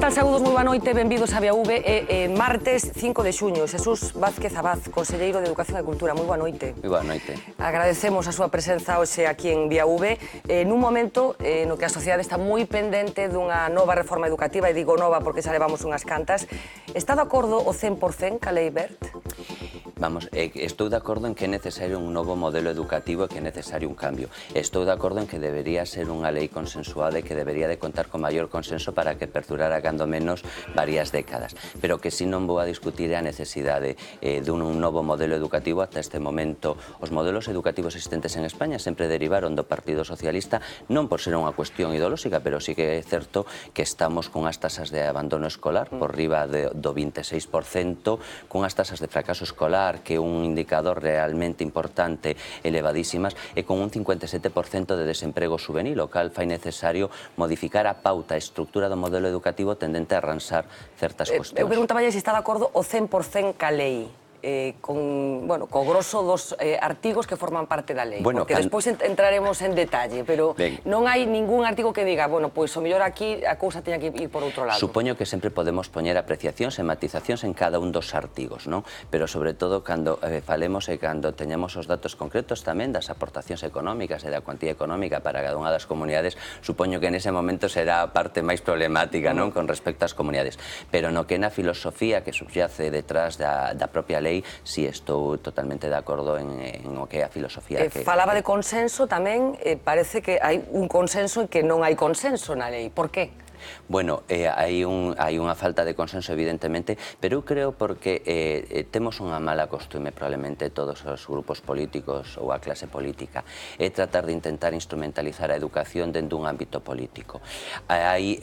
tal, saúdos, moi boa noite, benvidos a VAV. Martes 5 de xuño, Xesús Vázquez Abad, conselleiro de Educación e Cultura, moi boa noite. Moi boa noite. Agradecemos a súa presenza hoxe aquí en VAV, nun momento no que a sociedade está moi pendente dunha nova reforma educativa, e digo nova porque xa levamos unhas cantas. Está de acordo o 100% ca Lei Wert? Vamos, estou de acordo en que é necesario un novo modelo educativo e que é necesario un cambio. Estou de acordo en que debería ser unha lei consensuada e que debería de contar con maior consenso para que perdurara cando menos varias décadas. Pero que si non vou a discutir é a necesidade dun novo modelo educativo. Ata este momento, os modelos educativos existentes en España sempre derivaron do Partido Socialista, non por ser unha cuestión ideolóxica, pero sí que é certo que estamos cunhas tasas de abandono escolar por riba do 26%, cunhas tasas de fracaso escolar que é un indicador realmente importante, elevadísimas, e con un 57% de desemprego juvenil, o cal fai necesario modificar a pauta, a estructura do modelo educativo tendente a arranxar certas cuestións. Eu preguntaballe se está de acordo o 100% ca lei, co grosso dos artigos que forman parte da lei, porque despois entraremos en detalle, pero non hai ningún artigo que diga, bueno, pois o mellor aquí a cousa teña que ir por outro lado. Supoño que sempre podemos poñer apreciacións e matizacións en cada un dos artigos, non? Pero sobre todo cando falemos e cando teñamos os datos concretos tamén das aportacións económicas e da cuantía económica para cada unha das comunidades, supoño que nese momento será a parte máis problemática, non? Con respecto ás comunidades. Pero no que na filosofía que subyace detrás da propia lei, si estou totalmente de acordo en o que é a filosofía. Falaba de consenso tamén, parece que hai un consenso en que non hai consenso na lei. Por qué? Bueno, hai unha falta de consenso, evidentemente, pero eu creo porque temos unha mala costume, probablemente todos os grupos políticos ou a clase política, é tratar de intentar instrumentalizar a educación dentro dun ámbito político. Hai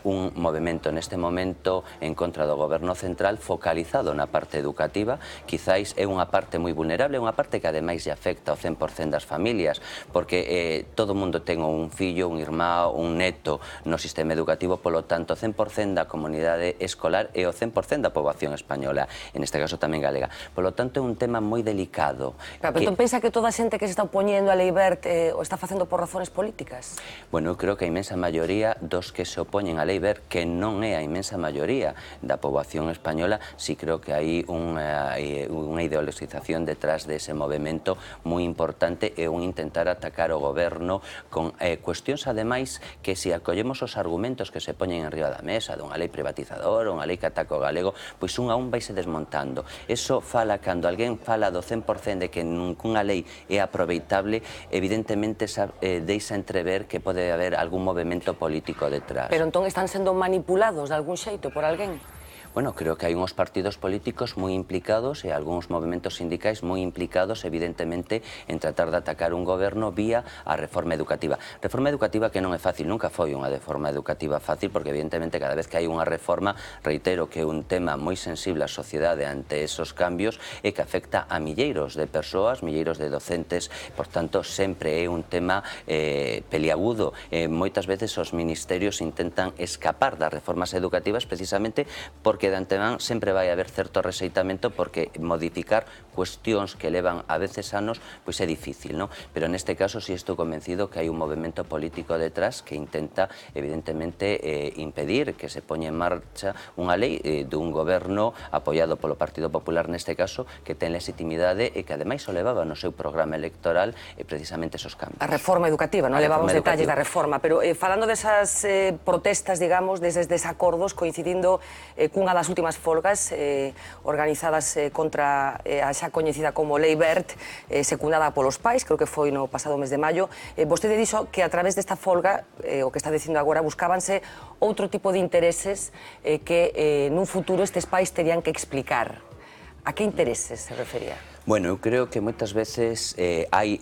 un movimento neste momento en contra do goberno central focalizado na parte educativa, quizáis é unha parte moi vulnerable, unha parte que ademais lle afecta ao 100% das familias, porque todo o mundo ten un fillo, un irmán, un neto no sistema educativo, polo tanto, o 100% da comunidade escolar e o 100% da poboación española, en este caso tamén galega. Polo tanto, é un tema moi delicado. Pero entón pensa que toda a xente que se está opoñendo a Lei Wert o está facendo por razones políticas? Bueno, eu creo que a inmensa maioría dos que se opoñen a Lei Wert, que non é a inmensa maioría da poboación española, si creo que hai unha ideologización detrás dese movimento moi importante e un intentar atacar o goberno con cuestións, ademais, que se acollemos os argumentos que se poñen en riba da mesa dunha lei privatizadora, unha lei que ataca o galego, pois un a un vaise desmontando. Eso fala, cando alguén fala do 100% de que nunha lei é aproveitable, evidentemente deixa entrever que pode haber algún movimento político detrás. Pero entón están sendo manipulados de algún xeito por alguén? Bueno, creo que hai uns partidos políticos moi implicados e algúns movimentos sindicais moi implicados, evidentemente, en tratar de atacar un goberno vía a reforma educativa. Reforma educativa que non é fácil, nunca foi unha reforma educativa fácil, porque evidentemente cada vez que hai unha reforma, reitero que é un tema moi sensible á sociedade ante esos cambios e que afecta a milleiros de persoas, milleiros de docentes, por tanto, sempre é un tema peliagudo. Moitas veces os ministerios intentan escapar das reformas educativas precisamente porque de antemán sempre vai haber certo rexeitamento, porque modificar cuestións que levan a veces anos pois é difícil, non? Pero neste caso si estou convencido que hai un movimento político detrás que intenta evidentemente impedir que se poña en marcha unha lei dun goberno apoiado polo Partido Popular neste caso, que ten legitimidade e que ademais o levaba no seu programa electoral precisamente esos cambios. A reforma educativa, non levamos detalles da reforma, pero falando desas protestas, digamos, deses desacordos, coincidindo cunha das últimas folgas organizadas contra a xa coñecida como Lei Wert, secundada polos pais, creo que foi no pasado mes de maio. Vostede dixo que a través desta folga, o que está dicindo agora, buscábanse outro tipo de intereses que nun futuro estes pais terían que explicar. A que intereses se refería? Bueno, eu creo que moitas veces hai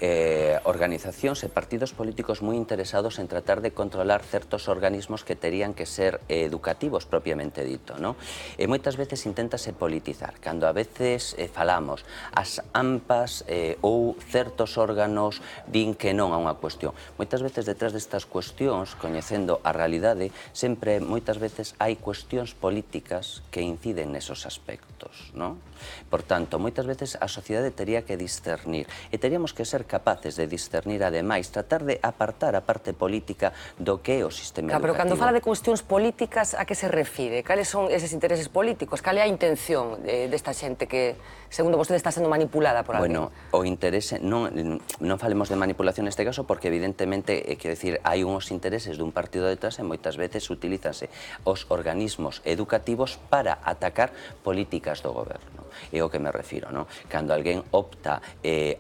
organizacións e partidos políticos moi interesados en tratar de controlar certos organismos que terían que ser educativos propiamente dito, non? E moitas veces inténtase politizar, cando a veces falamos as AMPAs ou certos órganos din que non a unha cuestión. Moitas veces detrás destas cuestións, coñecendo a realidade, sempre moitas veces hai cuestións políticas que inciden nesos aspectos, non? Por tanto, moitas veces a sociedade sociedade tería que discernir, e teríamos que ser capaces de discernir, ademais, tratar de apartar a parte política do que é o sistema educativo. Pero cando fala de cuestións políticas, a que se refire? Cales son eses intereses políticos? Cal é a intención desta xente que, segundo vostede, está sendo manipulada por alguén? Bueno, o interese, non falemos de manipulación neste caso, porque evidentemente, quero dicir, hai uns intereses dun partido detrás e moitas veces utilízanse os organismos educativos para atacar políticas do goberno. É o que me refiro, non? Cando alguén opta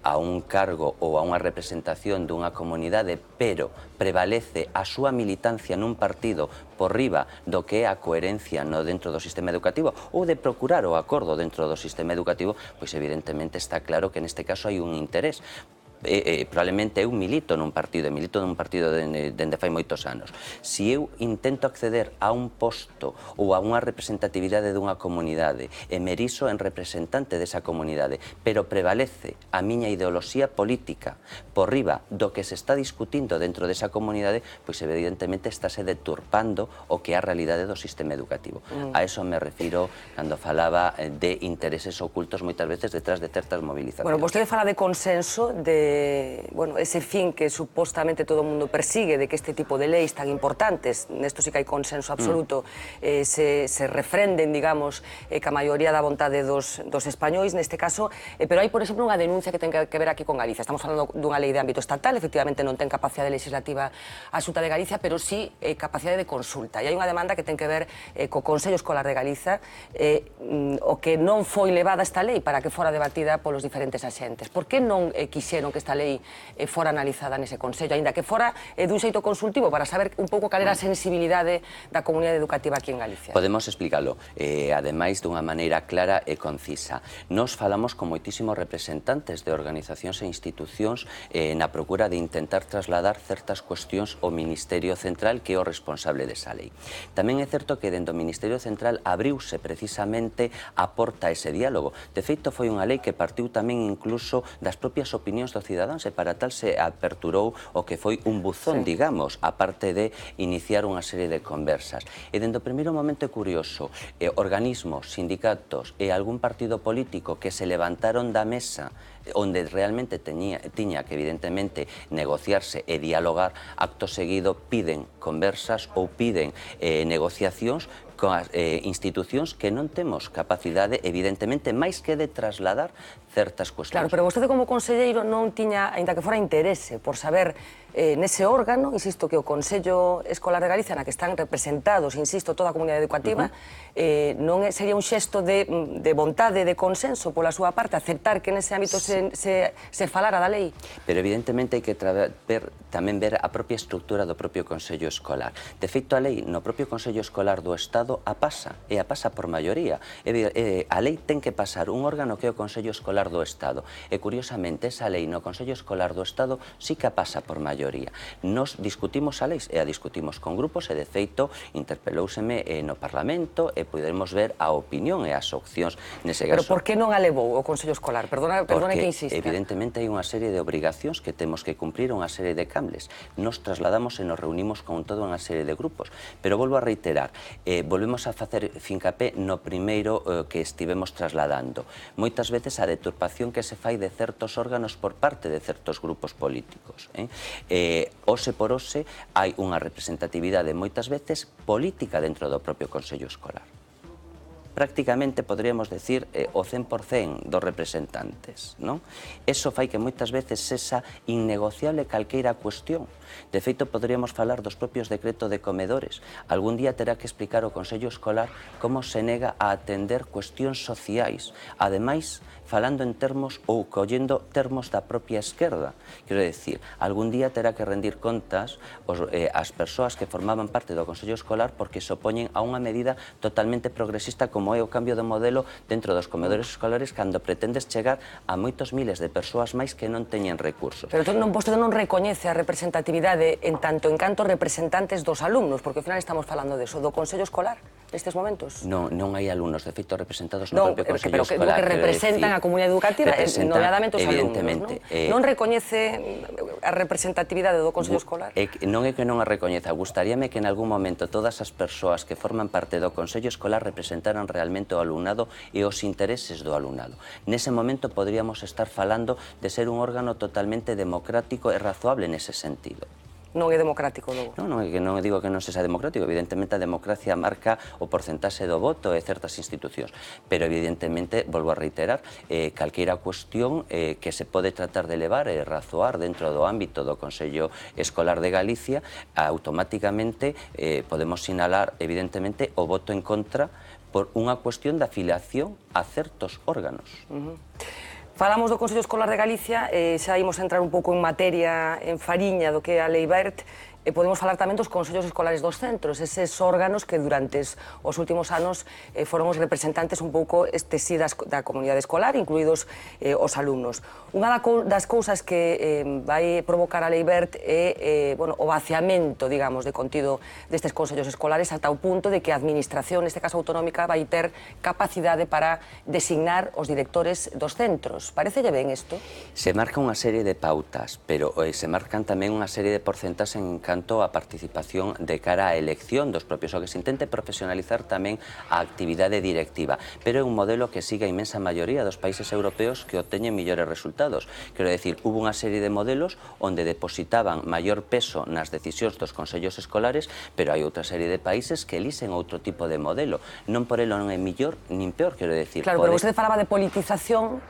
a un cargo ou a unha representación dunha comunidade, pero prevalece a súa militancia nun partido por riba do que é a coherencia dentro do sistema educativo ou de procurar o acordo dentro do sistema educativo, pois evidentemente está claro que neste caso hai un interés. Probablemente eu milito nun partido dende fai moitos anos. Se eu intento acceder a un posto ou a unha representatividade dunha comunidade e me erizo en representante desa comunidade, pero prevalece a miña ideoloxía política por riba do que se está discutindo dentro desa comunidade, pois evidentemente estáse deturpando o que é a realidade do sistema educativo. A eso me refiro cando falaba de intereses ocultos moitas veces detrás de certas movilizacións. Bueno, vostede fala de consenso, de ese fin que supostamente todo o mundo persigue, de que este tipo de leis tan importantes, nesto sí que hai consenso absoluto, se refrenden, digamos, ca maioría da vontade dos españois, neste caso, pero hai, por exemplo, unha denuncia que ten que ver aquí con Galicia. Estamos falando dunha lei de ámbito estatal, efectivamente non ten capacidade legislativa a Xunta de Galicia, pero sí capacidade de consulta. E hai unha demanda que ten que ver co Consello Escolar de Galiza, o que non foi levada esta lei para que fora debatida polos diferentes axentes. Por que non quixeron que esta lei fora analizada nese Consello, aínda que fora dun xeito consultivo, para saber un pouco cal era a sensibilidade da comunidade educativa aquí en Galicia? Podemos explicarlo, ademais dunha maneira clara e concisa. Nos falamos con moitísimos representantes de organizacións e institucións na procura de intentar trasladar certas cuestións ao Ministerio Central, que é o responsable desa lei. Tamén é certo que dentro do Ministerio Central abriuse precisamente a porta a ese diálogo. De feito, foi unha lei que partiu tamén incluso das propias opinións do cidadáns, e para tal se aperturou o que foi un buzón, digamos, aparte de iniciar unha serie de conversas. E dentro do primeiro momento é curioso, organismos, sindicatos e algún partido político que se levantaron da mesa onde realmente tiña que evidentemente negociarse e dialogar, acto seguido piden conversas ou piden negociacións con as institucións que non temos capacidade, evidentemente, máis que de trasladar certas cuestións. Claro, pero vostede como conselleiro non tiña, aínda que fora interese, por saber nese órgano, insisto, que o Consello Escolar de Galicia, na que están representados, insisto, toda a comunidade educativa, non sería un xesto de vontade, de consenso pola súa parte, aceptar que nese ámbito se falara da lei? Pero evidentemente hai que tamén ver a propia estructura do propio Consello Escolar. De feito, a lei no propio Consello Escolar do Estado a pasa por maioría. A lei ten que pasar un órgano que é o Consello Escolar do Estado. E, curiosamente, esa lei no Consello Escolar do Estado sí que a pasa por maioría. Nos discutimos a lei e a discutimos con grupos e, de feito, interpelóuseme no Parlamento e podemos ver a opinión e as opcións nese caso. Pero por que non a levou o Consello Escolar? Perdone que insista. Porque, evidentemente, hai unha serie de obrigacións que temos que cumprir, unha serie de cambles. Nos trasladamos e nos reunimos con toda unha serie de grupos. Pero volvo a reiterar, volvemos a facer fincapé no primeiro que estivemos trasladando. Moitas veces a deturpación que se fai de certos órganos por parte de certos grupos políticos. Ose por ose hai unha representatividade moitas veces política dentro do propio Consello Escolar. Prácticamente podríamos decir o 100% dos representantes, non? Eso fai que moitas veces esa innegociable calqueira cuestión. De feito, poderíamos falar dos propios decretos de comedores. Algún día terá que explicar o Consello Escolar como se nega a atender cuestións sociais, ademais falando en termos ou collendo termos da propia esquerda. Quero dicir, algún día terá que rendir contas as persoas que formaban parte do Consello Escolar porque se opoñen a unha medida totalmente progresista como é o cambio de modelo dentro dos comedores escolares, cando pretendes chegar a moitos miles de persoas máis que non teñen recursos. Pero vostede non recoñece a representatividade en tanto en canto representantes dos alumnos, porque ao final estamos falando deso, do Consello Escolar nestes momentos? Non hai alumnos, de feito, representados no propio Consello Escolar. Pero que representan a comunidade educativa, nomeadamente os alumnos, non recoñece a representatividade do Consello Escolar? Non é que non a recoñeza, gustaríame que en algún momento todas as persoas que forman parte do Consello Escolar representaran realmente o alumnado e os intereses do alumnado. Nese momento podríamos estar falando de ser un órgano totalmente democrático e razoable nese sentido. Non é democrático, logo. Non digo que non sexa democrático, evidentemente a democracia marca o porcentaxe do voto e certas institucións, pero evidentemente, volvo a reiterar, calqueira cuestión que se pode tratar de levar e razoar dentro do ámbito do Consello Escolar de Galicia, automáticamente podemos sinalar evidentemente o voto en contra por unha cuestión de afiliación a certos órganos. Falamos do Consello Escolar de Galicia, xa imos entrar un pouco en materia, en fariña do que é a Lei Wert, e podemos falar tamén dos consellos escolares dos centros, eses órganos que durante os últimos anos foron os representantes un pouco da comunidade escolar, incluídos os alumnos. Unha das cousas que vai provocar a Lei Wert é o vaciamento, digamos, de contido destes consellos escolares ata o punto de que a administración, neste caso autonómica, vai ter capacidade para designar os directores dos centros. Parecelle ben isto? Se marca unha serie de pautas, pero se marcan tamén unha serie de porcentaxes en canto a participación de cara á elección dos propios, o que se intente profesionalizar tamén a actividade directiva, pero é un modelo que sigue a inmensa maioría dos países europeos que obteñen millores resultados. Quero decir, hubo unha serie de modelos onde depositaban maior peso nas decisións dos consellos escolares, pero hai outra serie de países que elixen outro tipo de modelo. Non por elo non é millor nin peor, quero decir. Claro, pero vostede falaba de politización,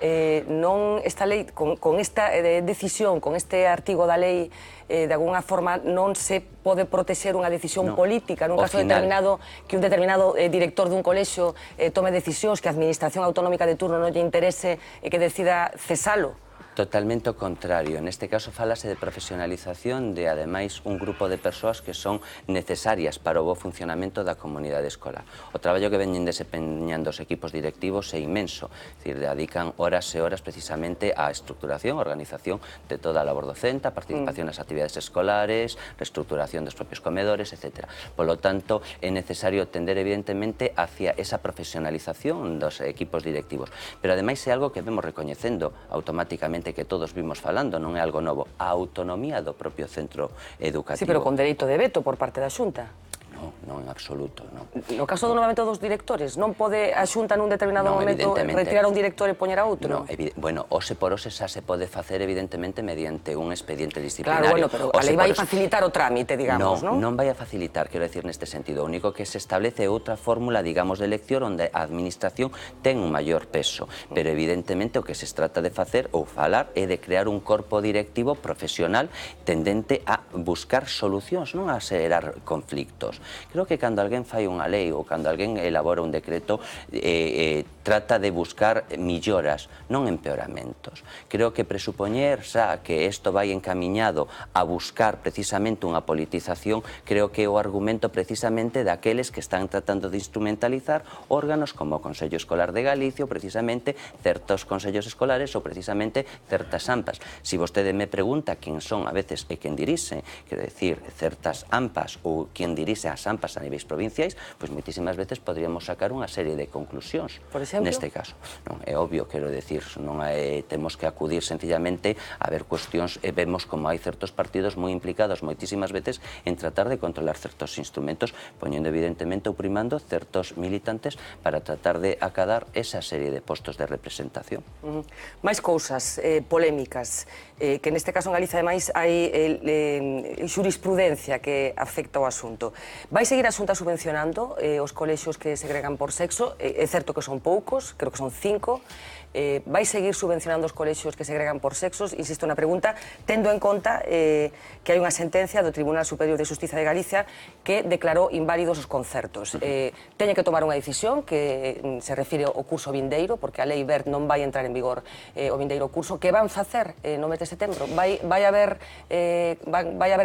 non esta lei, con esta decisión, con este artigo da lei, de alguna forma non se pode protexer unha decisión política nun caso determinado, que un determinado director dun colexio tome decisións que a administración autonómica de turno non lle interese e que decida cesalo. Totalmente o contrario. Neste caso falase de profesionalización de, ademais, un grupo de persoas que son necesarias para o bo funcionamento da comunidade escolar. O traballo que veñen desempeñando os equipos directivos é inmenso, é dicir, dedican horas e horas precisamente á estructuración, organización de toda a labor docente, a participación nas actividades escolares, reestructuración dos propios comedores, etc. Polo tanto, é necesario tender evidentemente hacia esa profesionalización dos equipos directivos. Pero ademais é algo que vemos recoñecendo automáticamente que todos vimos falando, non é algo novo, a autonomía do propio centro educativo. Sí, pero con dereito de veto por parte da Xunta. Non, en absoluto, non. No caso do nomamento dos directores, non pode a Xunta nun determinado momento retirar a un director e poñer a outro? Bueno, ose por ose xa se pode facer evidentemente mediante un expediente disciplinario. Claro, bueno, pero a lei vai facilitar o trámite, digamos, non? Non vai a facilitar, quero decir, neste sentido. O único que se establece é outra fórmula, digamos, de elección onde a administración ten un maior peso, pero evidentemente o que se trata de facer ou falar é de crear un corpo directivo profesional tendente a buscar solucións, non a xerar conflictos. Creo que cando alguén fai unha lei ou cando alguén elabora un decreto trata de buscar milloras, non empeoramentos. Creo que presupoñer xa que isto vai encamiñado a buscar precisamente unha politización, creo que é o argumento precisamente daqueles que están tratando de instrumentalizar órganos como o Consello Escolar de Galicia ou precisamente certos consellos escolares ou precisamente certas AMPAs. Si vostede me pregunta quen son a veces e quen dirixe, quero decir, certas AMPAs ou quen dirixe as AMPAs a niveis provinciais, pois moitísimas veces podríamos sacar unha serie de conclusións. Por exemplo? Neste caso. Non, é obvio, quero decir, non temos que acudir sencillamente a ver cuestións e vemos como hai certos partidos moi implicados moitísimas veces en tratar de controlar certos instrumentos, poñendo evidentemente ou primando certos militantes para tratar de acadar esa serie de postos de representación. Máis cousas polémicas, que neste caso en Galicia ademais hai xurisprudencia que afecta o asunto. Vai seguir a Xunta subvencionando os colexios que segregan por sexo? É certo que son poucos, creo que son 5. Vai seguir subvencionando os colexios que segregan por sexos? Insisto na pregunta, tendo en conta que hai unha sentencia do Tribunal Superior de Xustiza de Galicia que declarou inválidos os concertos. Teñe que tomar unha decisión que se refire ao curso vindeiro, porque a Lei Wert non vai entrar en vigor o vindeiro curso. Que van facer no mes de setembro? Vai haber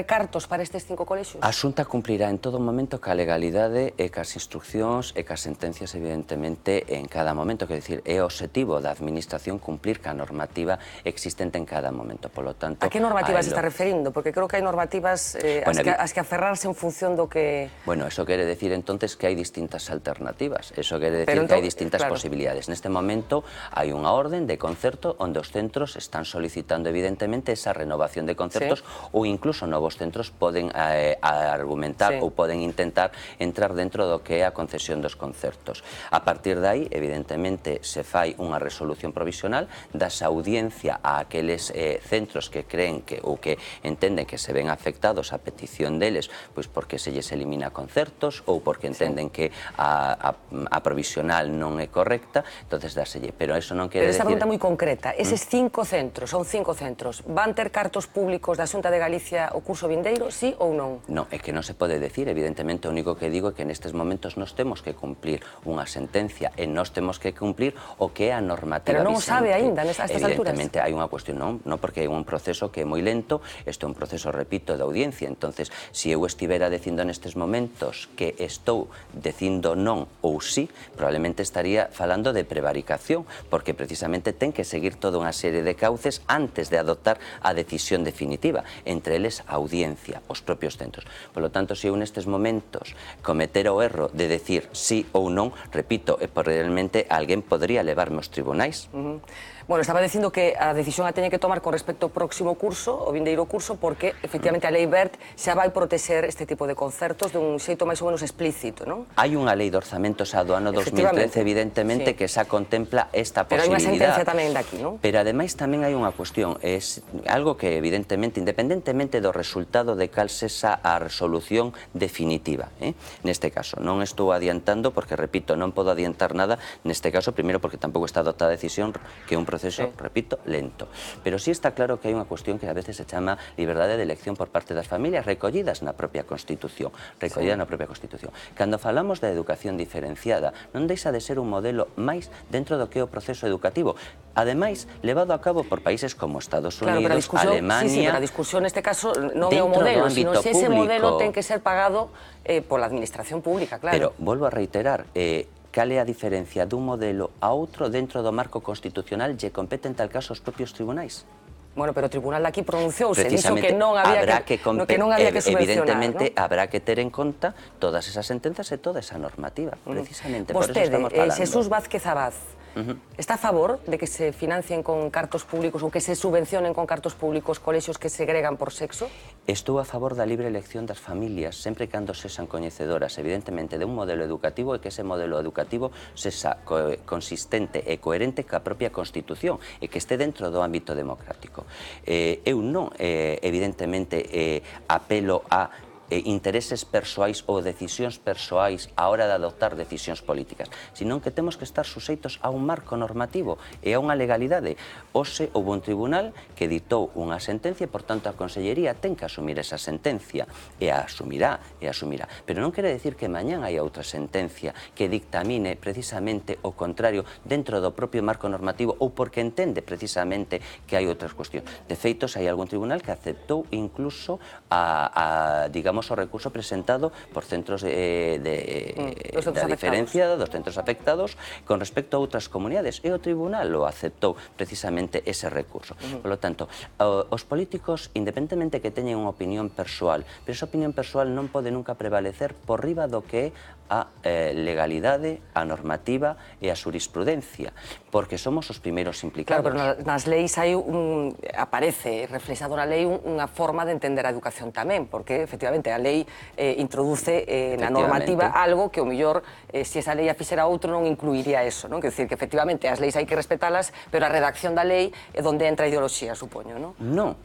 cartos para estes 5 colexios? A Xunta cumprirá en todo momento ca legalidade e cas instruccións e cas sentencias, evidentemente, en cada momento. Quer dicir, é o obxectivo da administración cumplir ca normativa existente en cada momento. Polo tanto, a que normativas se está referindo? Porque creo que hai normativas as que aferrarse en función do que... Bueno, eso quere decir entonces que hai distintas alternativas, eso quere decir que hai distintas posibilidades. Neste momento hai unha orden de concerto onde os centros están solicitando evidentemente esa renovación de concertos ou incluso novos centros poden argumentar ou poden intentar entrar dentro do que é a concesión dos concertos. A partir de aí, evidentemente, se fai unha resolución provisional, das audiencia a aqueles centros que creen que ou que entenden que se ven afectados a petición deles, pois porque se lles elimina concertos ou porque entenden que a provisional non é correcta, entonces dáselle. Pero eso non quere decir... Pero esta pregunta moi concreta, eses 5 centros, son 5 centros, van ter cartos públicos da Xunta de Galicia o curso vindeiro, sí ou non? Non, é que non se pode decir, evidentemente, o único que digo é que nestes momentos nós temos que cumplir unha sentencia e nós temos que cumplir o que é a normativa vigente. Pero non o sabe aínda a estas alturas? Evidentemente, hai unha cuestión, non porque é un proceso que é moi lento, isto é un proceso, repito, de audiencia, entonces, se eu estivera dicindo nestes momentos que estou dicindo non ou sí, probablemente estaría falando de prevaricación, porque precisamente ten que seguir toda unha serie de cauces antes de adoptar a decisión definitiva, entre eles a audiencia, os propios centros. Por lo tanto, se eu nestes momentos cometer o erro de decir sí ou non, repito, realmente alguén podría levarme aos tribunais. Bueno, estaba dicindo que a decisión a teñe que tomar con respecto ao próximo curso, o vindeiro curso, porque, efectivamente, a Lei Wert xa vai proteger este tipo de concertos dun xeito máis ou menos explícito, non? Hai unha lei de orzamentos do ano 2013, evidentemente, que xa contempla esta posibilidade. Pero hai unha sentencia tamén daqui, non? Pero, ademais, tamén hai unha cuestión, é algo que, evidentemente, independentemente do resultado de cal sexa a resolución definitiva, neste caso. Non estou adiantando, porque, repito, non podo adiantar nada neste caso, primeiro porque tampouco está adoptada a decisión, que é un proceso, repito, lento. Pero sí está claro que hai unha cuestión que a veces se chama liberdade de elección por parte das familias recollidas na propia Constitución. Cando falamos da educación diferenciada, non deixa de ser un modelo máis dentro do que é o proceso educativo. Ademais, levado a cabo por países como Estados Unidos, Alemania... Sí, pero a discusión neste caso non é o modelo, sino se ese modelo ten que ser pagado pola administración pública, claro. Pero, volvo a reiterar, cal é a diferencia dun modelo a outro dentro do marco constitucional lle compete en tal caso aos propios tribunais? Bueno, pero o tribunal aquí pronunciouse, dixo que non había que subvencionar. Evidentemente, habrá que ter en conta todas esas sentenzas e toda esa normativa, precisamente, por eso estamos falando. Jesús Vázquez Abad, está a favor de que se financien con cartos públicos ou que se subvencionen con cartos públicos colexios que segregan por sexo? Estou a favor da libre elección das familias, sempre e cando sexan coñecedoras, evidentemente, de un modelo educativo e que ese modelo educativo sexa consistente e coherente ca propia Constitución e que este dentro do ámbito democrático. Eu non, evidentemente, apelo a intereses persoais ou decisións persoais á hora de adoptar decisións políticas, senón que temos que estar suxeitos a un marco normativo e a unha legalidade. Hoxe houve un tribunal que ditou unha sentencia e, por tanto, a Consellería ten que asumir esa sentencia e a asumirá. Pero non quere decir que mañán hai outra sentencia que dictamine precisamente o contrario dentro do propio marco normativo ou porque entende precisamente que hai outras cuestións. De feito, hai algún tribunal que aceptou incluso digamos, o recurso presentado por centros da diferencia dos centros afectados con respecto a outras comunidades e o tribunal o aceptou precisamente ese recurso. Por lo tanto, os políticos, independentemente que teñen unha opinión persoal, pero esa opinión persoal non pode nunca prevalecer por riba do que é a legalidade, a normativa e a jurisprudencia, porque somos os primeiros implicados. Claro, pero nas leis aparece reflexado na lei unha forma de entender a educación tamén, porque, efectivamente, a lei introduce na normativa algo que, o mellor, se esa lei a fixera outro, non incluiría eso, non? Quer dicir, que, efectivamente, as leis hai que respetalas, pero a redacción da lei é onde entra a ideoloxía, supoño, non?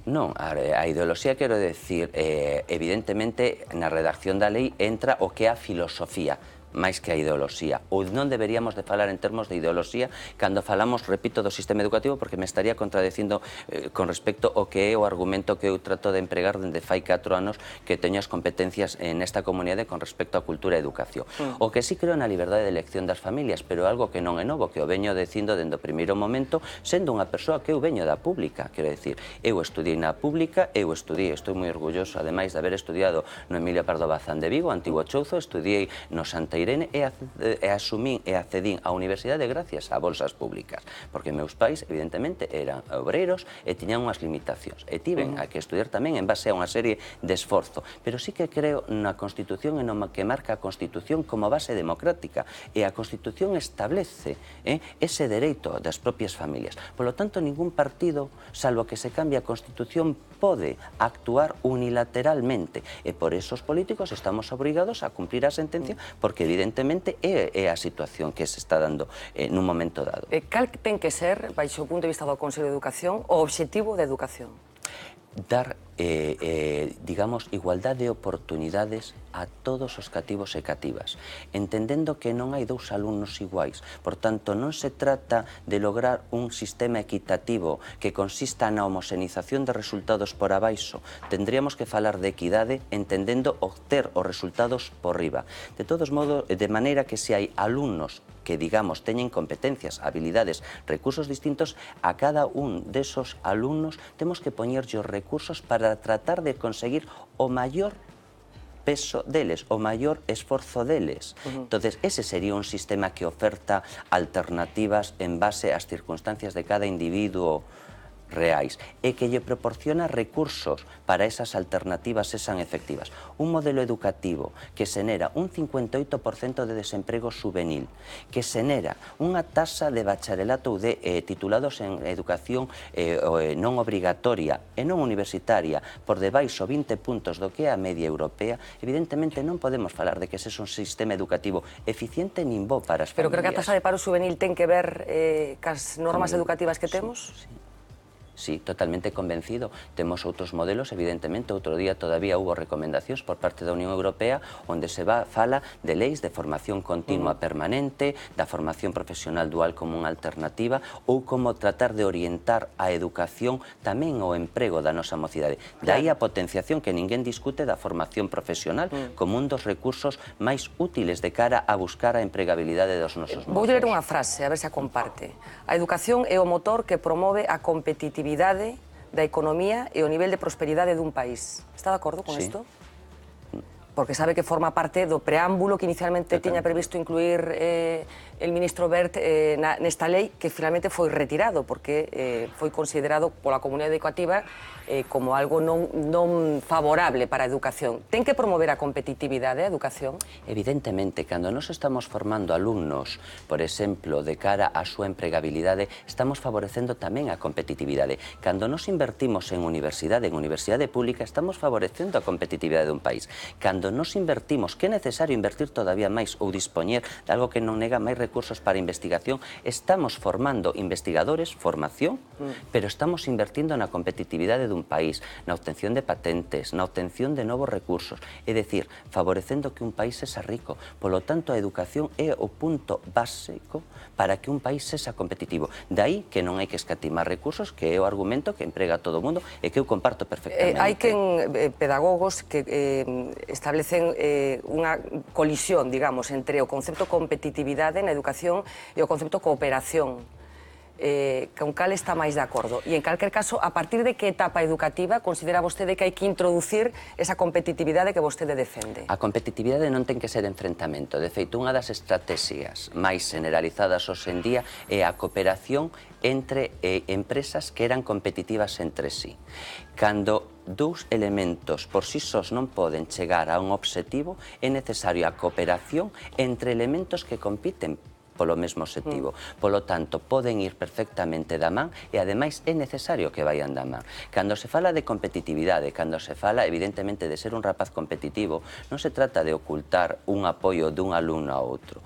Non, a ideoloxía, quero decir, evidentemente, na redacción da lei entra o que é a filosofía, máis que a ideoloxía, ou non deberíamos de falar en termos de ideoloxía cando falamos, repito, do sistema educativo, porque me estaría contradicindo con respecto ao que é o argumento que eu trato de empregar dende fai 4 anos que teño as competencias nesta comunidade con respecto á cultura e educación. O que sí creo na liberdade de elección das familias, pero algo que non é novo, que o veño dicindo dende o primeiro momento, sendo unha persoa que eu veño da pública, quero decir, eu estudiei na pública, estou moi orgulloso, ademais de haber estudiado no Emilio Pardo Bazán de Vigo, antigo Chouzo, estudiei no Santa Irene, e asumín e accedín á universidade gracias a bolsas públicas, porque meus pais, evidentemente, eran obreiros e tiñan unhas limitacións, e tiven a que estudiar tamén en base a unha serie de esforzo, pero sí que creo na Constitución e no que marca a Constitución como base democrática, e a Constitución establece ese dereito das propias familias. Por lo tanto, ningún partido, salvo que se cambie a Constitución, pode actuar unilateralmente, e por eso os políticos estamos obrigados a cumplir a sentencia, porque evidentemente é a situación que se está dando nun momento dado. Cal ten que ser, baixo o punto de vista do Consello de Educación, o obxectivo da educación? Dar, digamos, igualdade de oportunidades a todos os cativos e cativas, entendendo que non hai dous alumnos iguais. Por tanto, non se trata de lograr un sistema equitativo que consista na homoxenización de resultados por abaixo. Tendríamos que falar de equidade entendendo obter os resultados por riba. De todos modos, de maneira que se hai alumnos que, digamos, teñen competencias, habilidades, recursos distintos, a cada un desos alumnos temos que poñerlle os recursos para tratar de conseguir o maior peso deles, o maior esforzo deles. Entonces, ese sería un sistema que oferta alternativas en base ás circunstancias de cada individuo reais e que lle proporciona recursos para esas alternativas sean efectivas. Un modelo educativo que xenera un 58% de desemprego juvenil, que xenera unha taxa de bacharelato ou de titulados en educación non obrigatoria e non universitaria por debaixo 20 puntos do que é a media europea, evidentemente non podemos falar de que ese é un sistema educativo eficiente nin bo para as familias. Pero creo que a taxa de paro juvenil ten que ver cas normas educativas que temos? Sí, totalmente convencido. Temos outros modelos, evidentemente. Outro día todavía hubo recomendacións por parte da Unión Europea onde se fala de leis de formación continua permanente, da formación profesional dual como unha alternativa ou como tratar de orientar a educación tamén ao emprego da nosa mocidade. Daí a potenciación que ninguén discute da formación profesional como un dos recursos máis útiles de cara a buscar a empregabilidade dos nosos mozos. Vou ler unha frase, a ver se a comparte. A educación é o motor que promove a competitividade da economía e o nivel de prosperidade dun país. Está de acordo con isto? Porque sabe que forma parte do preámbulo que inicialmente tiña previsto incluir el ministro Wert nesta lei, que finalmente foi retirado porque foi considerado pola comunidade educativa como algo non favorable para a educación. Ten que promover a competitividade a educación? Evidentemente, cando nos estamos formando alumnos, por exemplo, de cara á súa empregabilidade, estamos favorecendo tamén a competitividade. Cando nos invertimos en universidade pública, estamos favorecendo a competitividade dun país. Cando nos invertimos, que é necesario invertir todavía máis ou dispoñer de algo que non nega máis recursos para investigación, estamos formando investigadores, formación, pero estamos invertindo na competitividade dun país, na obtención de patentes, na obtención de novos recursos, é dicir, favorecendo que un país sexa rico. Polo tanto, a educación é o punto básico para que un país sexa competitivo. Daí que non hai que escatimar recursos, que é o argumento que emprega todo o mundo e que eu comparto perfectamente. Hai pedagogos que establecen unha colisión, digamos, entre o concepto competitividade na educación e o concepto cooperación. Con cal está máis de acordo? E en calquer caso, a partir de que etapa educativa considera vostede que hai que introducir esa competitividade que vostede defende? A competitividade non ten que ser enfrentamento. De feito, unha das estrategias máis generalizadas hoxe en día é a cooperación entre empresas que eran competitivas entre sí. Cando dous elementos por sí sós non poden chegar a un obxectivo, é necesario a cooperación entre elementos que compiten polo mesmo obxectivo. Polo tanto, poden ir perfectamente da man e, ademais, é necesario que vayan da man. Cando se fala de competitividade, cando se fala, evidentemente, de ser un rapaz competitivo, non se trata de ocultar un apoio dun alumno a outro.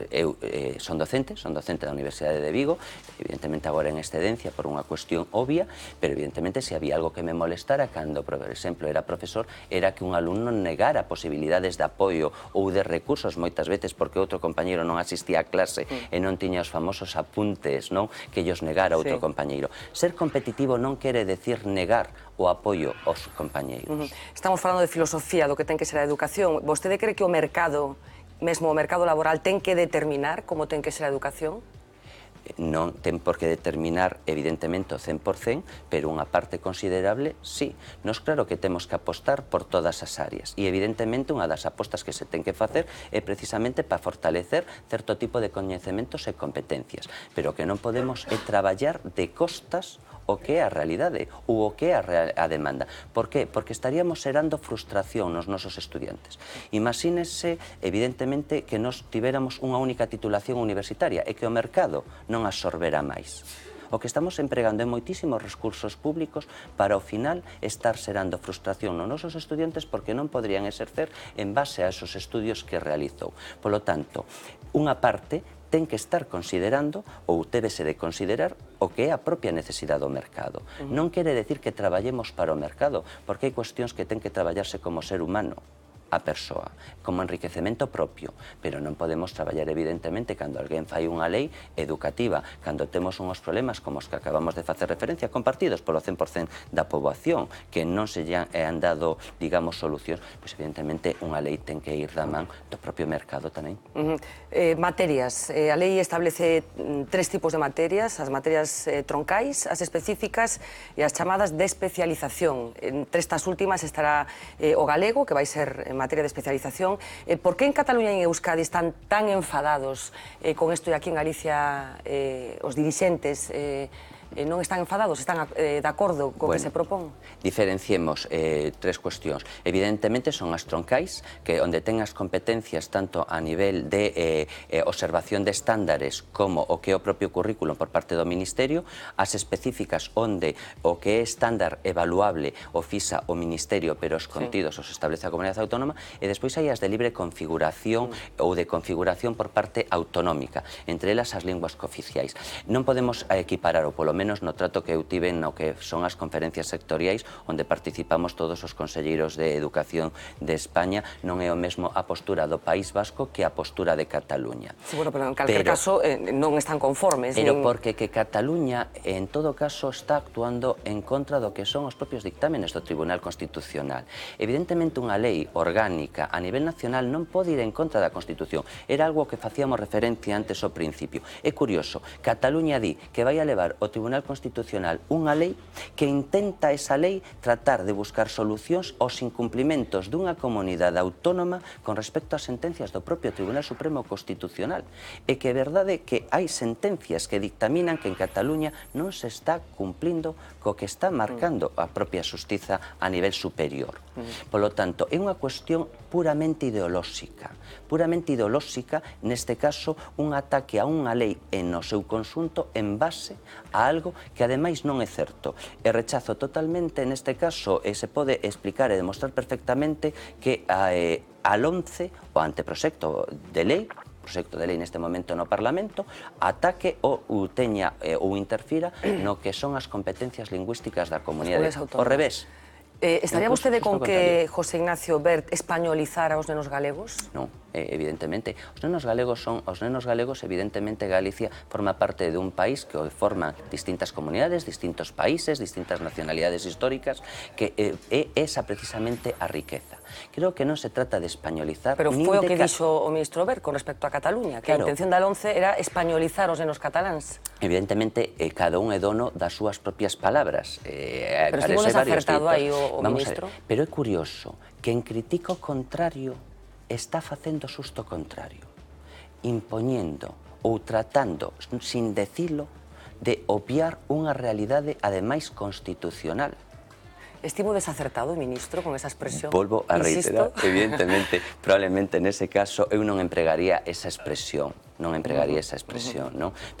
Eu son docente da Universidade de Vigo, evidentemente agora en excedencia por unha cuestión obvia, pero evidentemente se había algo que me molestara cando, por exemplo, era profesor, era que un alumno negara posibilidades de apoio ou de recursos moitas veces porque outro compañeiro non asistía a clase e non tiña os famosos apuntes que ellos negara outro compañeiro. Ser competitivo non quere decir negar o apoio aos compañeiros. Estamos falando de filosofía do que ten que ser a educación. Vostede cree que o mercado, mesmo o mercado laboral, ten que determinar como ten que ser a educación? non ten por que determinar evidentemente o 100%, pero unha parte considerable sí. Nos claro que temos que apostar por todas as áreas e evidentemente unha das apostas que se ten que facer é precisamente para fortalecer certo tipo de coñecementos e competencias, pero que non podemos é traballar de costas o que é a realidade ou o que é a demanda. Por qué? Porque estaríamos xerando frustración nos nosos estudiantes. Imagínese, evidentemente, que nos tiveramos unha única titulación universitaria e que o mercado non absorberá máis. O que estamos empregando é moitísimos recursos públicos para ao final estar xerando frustración nos nosos estudiantes porque non podrían exercer en base a esos estudios que realizou. Polo tanto, unha parte ten que estar considerando ou débese de considerar o que é a propia necesidade do mercado. Non quere decir que traballemos para o mercado, porque hai cuestións que ten que traballarse como ser humano, a persoa, como enriquecemento propio, pero non podemos traballar evidentemente cando alguén fai unha lei educativa, cando temos uns problemas como os que acabamos de facer referencia, compartidos polo 100% da poboación, que non se lle han dado, digamos, solucións, pois evidentemente unha lei ten que ir da man do propio mercado tamén. Materias. A lei establece 3 tipos de materias, as materias troncais, as específicas e as chamadas de especialización. Entre estas últimas estará o galego, que vai ser en materia de especialización. Por que en Cataluña e en Euskadi están tan enfadados con isto e aquí en Galicia os dirixentes non están enfadados, están de acordo co que se propón? Diferenciemos 3 cuestións. Evidentemente son as troncais, que onde ten as competencias tanto a nivel de observación de estándares como o que é o propio currículum por parte do Ministerio, as específicas onde o que é estándar evaluable o fisa o Ministerio, pero os contidos os establece a Comunidade Autónoma, e despois hai as de libre configuración ou de configuración por parte autonómica, entre elas as linguas cooficiais. Non podemos equiparar, ou polo menos no trato que eu tive no que son as conferencias sectoriais onde participamos todos os conselleiros de Educación de España, non é o mesmo a postura do País Vasco que a postura de Cataluña. Sí, bueno, pero en calquer caso non están conformes. Pero porque que Cataluña, en todo caso, está actuando en contra do que son os propios dictámenes do Tribunal Constitucional. Evidentemente, unha lei orgánica a nivel nacional non pode ir en contra da Constitución. Era algo que facíamos referencia antes ao principio. É curioso, Cataluña di que vai a levar o Tribunal Constitucional unha lei que intenta esa lei tratar de buscar solucións aos incumplimentos dunha comunidade autónoma con respecto ás sentencias do propio Tribunal Supremo Constitucional. E que é verdade que hai sentencias que dictaminan que en Cataluña non se está cumplindo co que está marcando a propia xustiza a nivel superior. Polo tanto, é unha cuestión puramente ideolóxica, neste caso, un ataque a unha lei en o seu conxunto en base a algo que ademais non é certo. E rechazo totalmente, neste caso, se pode explicar e demostrar perfectamente que a LOMCE, o anteproxecto de lei neste momento no Parlamento, ataque ou teña ou interfira no que son as competencias lingüísticas da comunidade. Ao revés. Estaría vostede con que José Ignacio Wert españolizara os nenos galegos? Non, evidentemente. Os nenos galegos, evidentemente, Galicia forma parte dun país que forman distintas comunidades, distintos países, distintas nacionalidades históricas, que é esa precisamente a riqueza. Creo que non se trata de españolizar... Pero foi o que dixo o ministro Wert con respecto a Cataluña, que a intención da LOMCE era españolizar os nenos cataláns. Evidentemente, cada un é dono das súas propias palabras. Pero estivo desacertado aí o ministro. Pero é curioso que en critica o contrario está facendo xusto o contrario, impoñendo ou tratando, sin decilo, de obviar unha realidade ademais constitucional. Estivo desacertado o ministro con esa expresión? Volvo a reiterar, evidentemente, probablemente nese caso eu non empregaría esa expresión, non?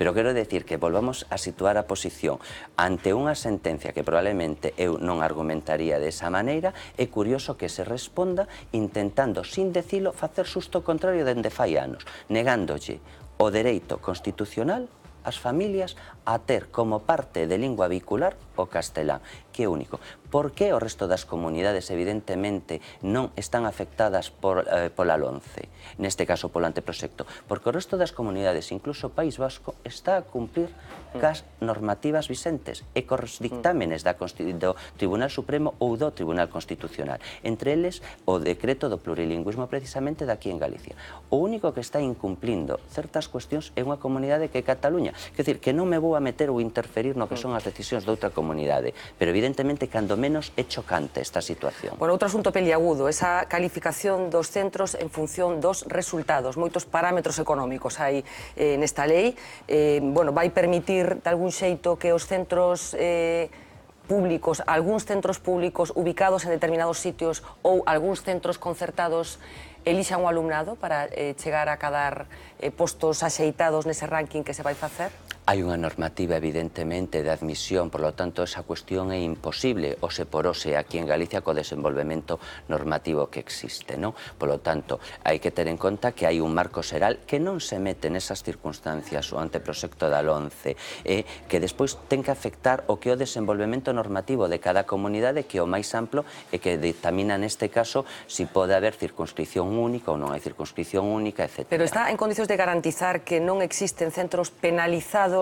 Pero quero decir que volvamos a situar a posición ante unha sentencia que probablemente eu non argumentaría desa maneira. É curioso que se responda intentando, sin decilo, facer xusto o contrario dende fai anos, negándolle o dereito constitucional ás familias a ter como parte de lingua vehicular o castelán, que é único. Por que o resto das comunidades, evidentemente, non están afectadas pola LOMCE, neste caso polo anteproxecto? Porque o resto das comunidades, incluso o País Vasco, está a cumplir cas normativas vicentes e cos dictámenes do Tribunal Supremo ou do Tribunal Constitucional. Entre eles, o decreto do plurilingüismo precisamente daqui en Galicia. O único que está incumplindo certas cuestións é unha comunidade que é Cataluña. Quer dizer, que non me vou a meter ou interferir no que son as decisións de outra comunidade, pero evidentemente, cando menos, é chocante esta situación. Bueno, outro asunto peliagudo, esa calificación dos centros en función dos resultados. Moitos parámetros económicos hai nesta lei. Bueno, vai permitir de algún xeito que os centros públicos, algúns centros públicos ubicados en determinados sitios ou algúns centros concertados elixan o alumnado para chegar a cadar postos axeitados nese ranking que se vai facer? Hai unha normativa, evidentemente, de admisión, por lo tanto, esa cuestión é imposible ou se porose aquí en Galicia co desenvolvemento normativo que existe, non? Por lo tanto, hai que ter en conta que hai un marco xeral que non se mete nesas circunstancias o anteproxecto da LOMCE, que despois ten que afectar o que é o desenvolvemento normativo de cada comunidade, que é o máis amplo e que dictamina neste caso si pode haber circunscripción única ou non hai circunscripción única, etc. Pero está en condicións de garantizar que non existen centros penalizados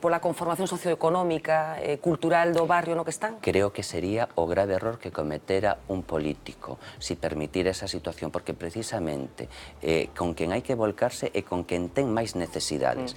pola conformación socioeconómica, cultural do barrio no que están? Creo que sería o grave error que cometera un político si permitir esa situación, porque precisamente con quen hai que volcarse e con quen ten máis necesidades.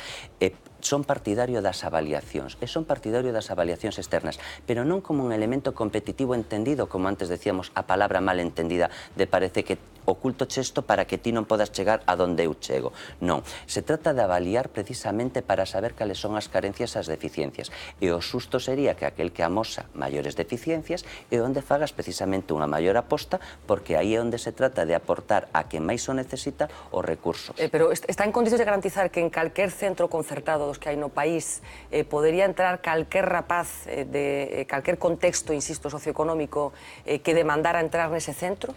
Son partidario das avaliacións, e son partidario das avaliacións externas, pero non como un elemento competitivo entendido, como antes decíamos, a palabra mal entendida, de parece que oculto isto para que ti non podas chegar a donde eu chego. Non, se trata de avaliar precisamente para saber cales son as carencias e as deficiencias. E o xusto sería que aquel que amosa maiores deficiencias é onde fagas precisamente unha maior aposta, porque aí é onde se trata de aportar a quen máis o necesita os recursos. Pero está en condicións de garantizar que en calquer centro concertado dos que hai no país podería entrar calquer rapaz de calquer contexto, insisto, socioeconómico que demandara entrar nese centro?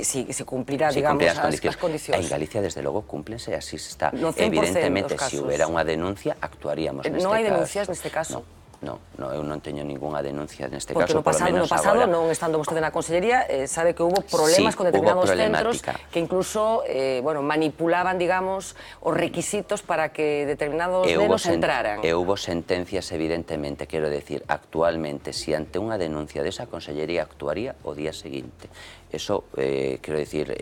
Si cumplirá, digamos, as condicións. En Galicia, desde logo, cúmplense, así está. Evidentemente, se houbera unha denuncia, actuaríamos neste caso. Non hai denuncias neste caso? Non, eu non teño ninguna denuncia neste caso, por lo menos agora. No pasado, non estando vostede na Consellería, sabe que hubo problemas con determinados centros que incluso manipulaban, digamos, os requisitos para que determinados nenos entraran. E hubo sentencias, evidentemente, quero decir, actualmente, si ante unha denuncia desa Consellería actuaría o día seguinte. Eso, quero dicir,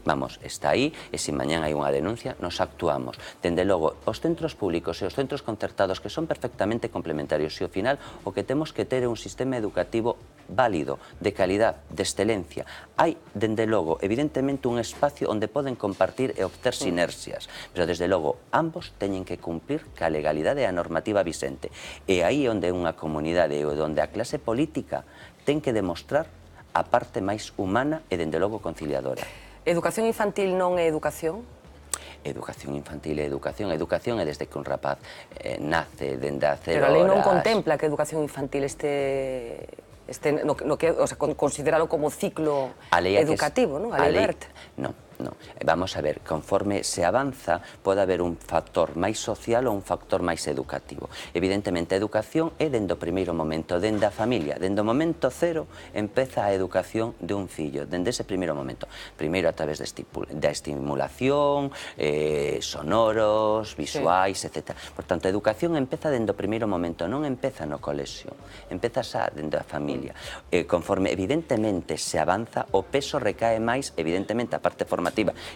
vamos, está aí, e se mañán hai unha denuncia, nos actuamos. Dende logo, os centros públicos e os centros concertados, que son perfectamente complementarios, e ao final o que temos que ter é un sistema educativo válido, de calidad, de excelencia. Hai, dende logo, evidentemente, un espacio onde poden compartir e obter sinerxias, pero, desde logo, ambos teñen que cumplir ca legalidade e a normativa vicente. E aí onde unha comunidade e onde a clase política ten que demostrar a parte máis humana e, dende logo, conciliadora. Educación infantil non é educación? Educación infantil é educación. Educación é desde que un rapaz nace, dende a 0 horas... Pero a lei non contempla que educación infantil consideralo como ciclo educativo, non? A lei Wert. Non. Vamos a ver, conforme se avanza pode haber un factor máis social ou un factor máis educativo. Evidentemente, a educación é dende o primeiro momento, dende a familia, dende o momento cero empeza a educación de un fillo, dende ese primeiro momento. Primeiro a través da estimulación, sonoros, visuais, etc. Por tanto, a educación empeza dende o primeiro momento, non empeza no colexio, empeza xa dende a familia. Conforme, evidentemente, se avanza, o peso recae máis, evidentemente, a parte formativa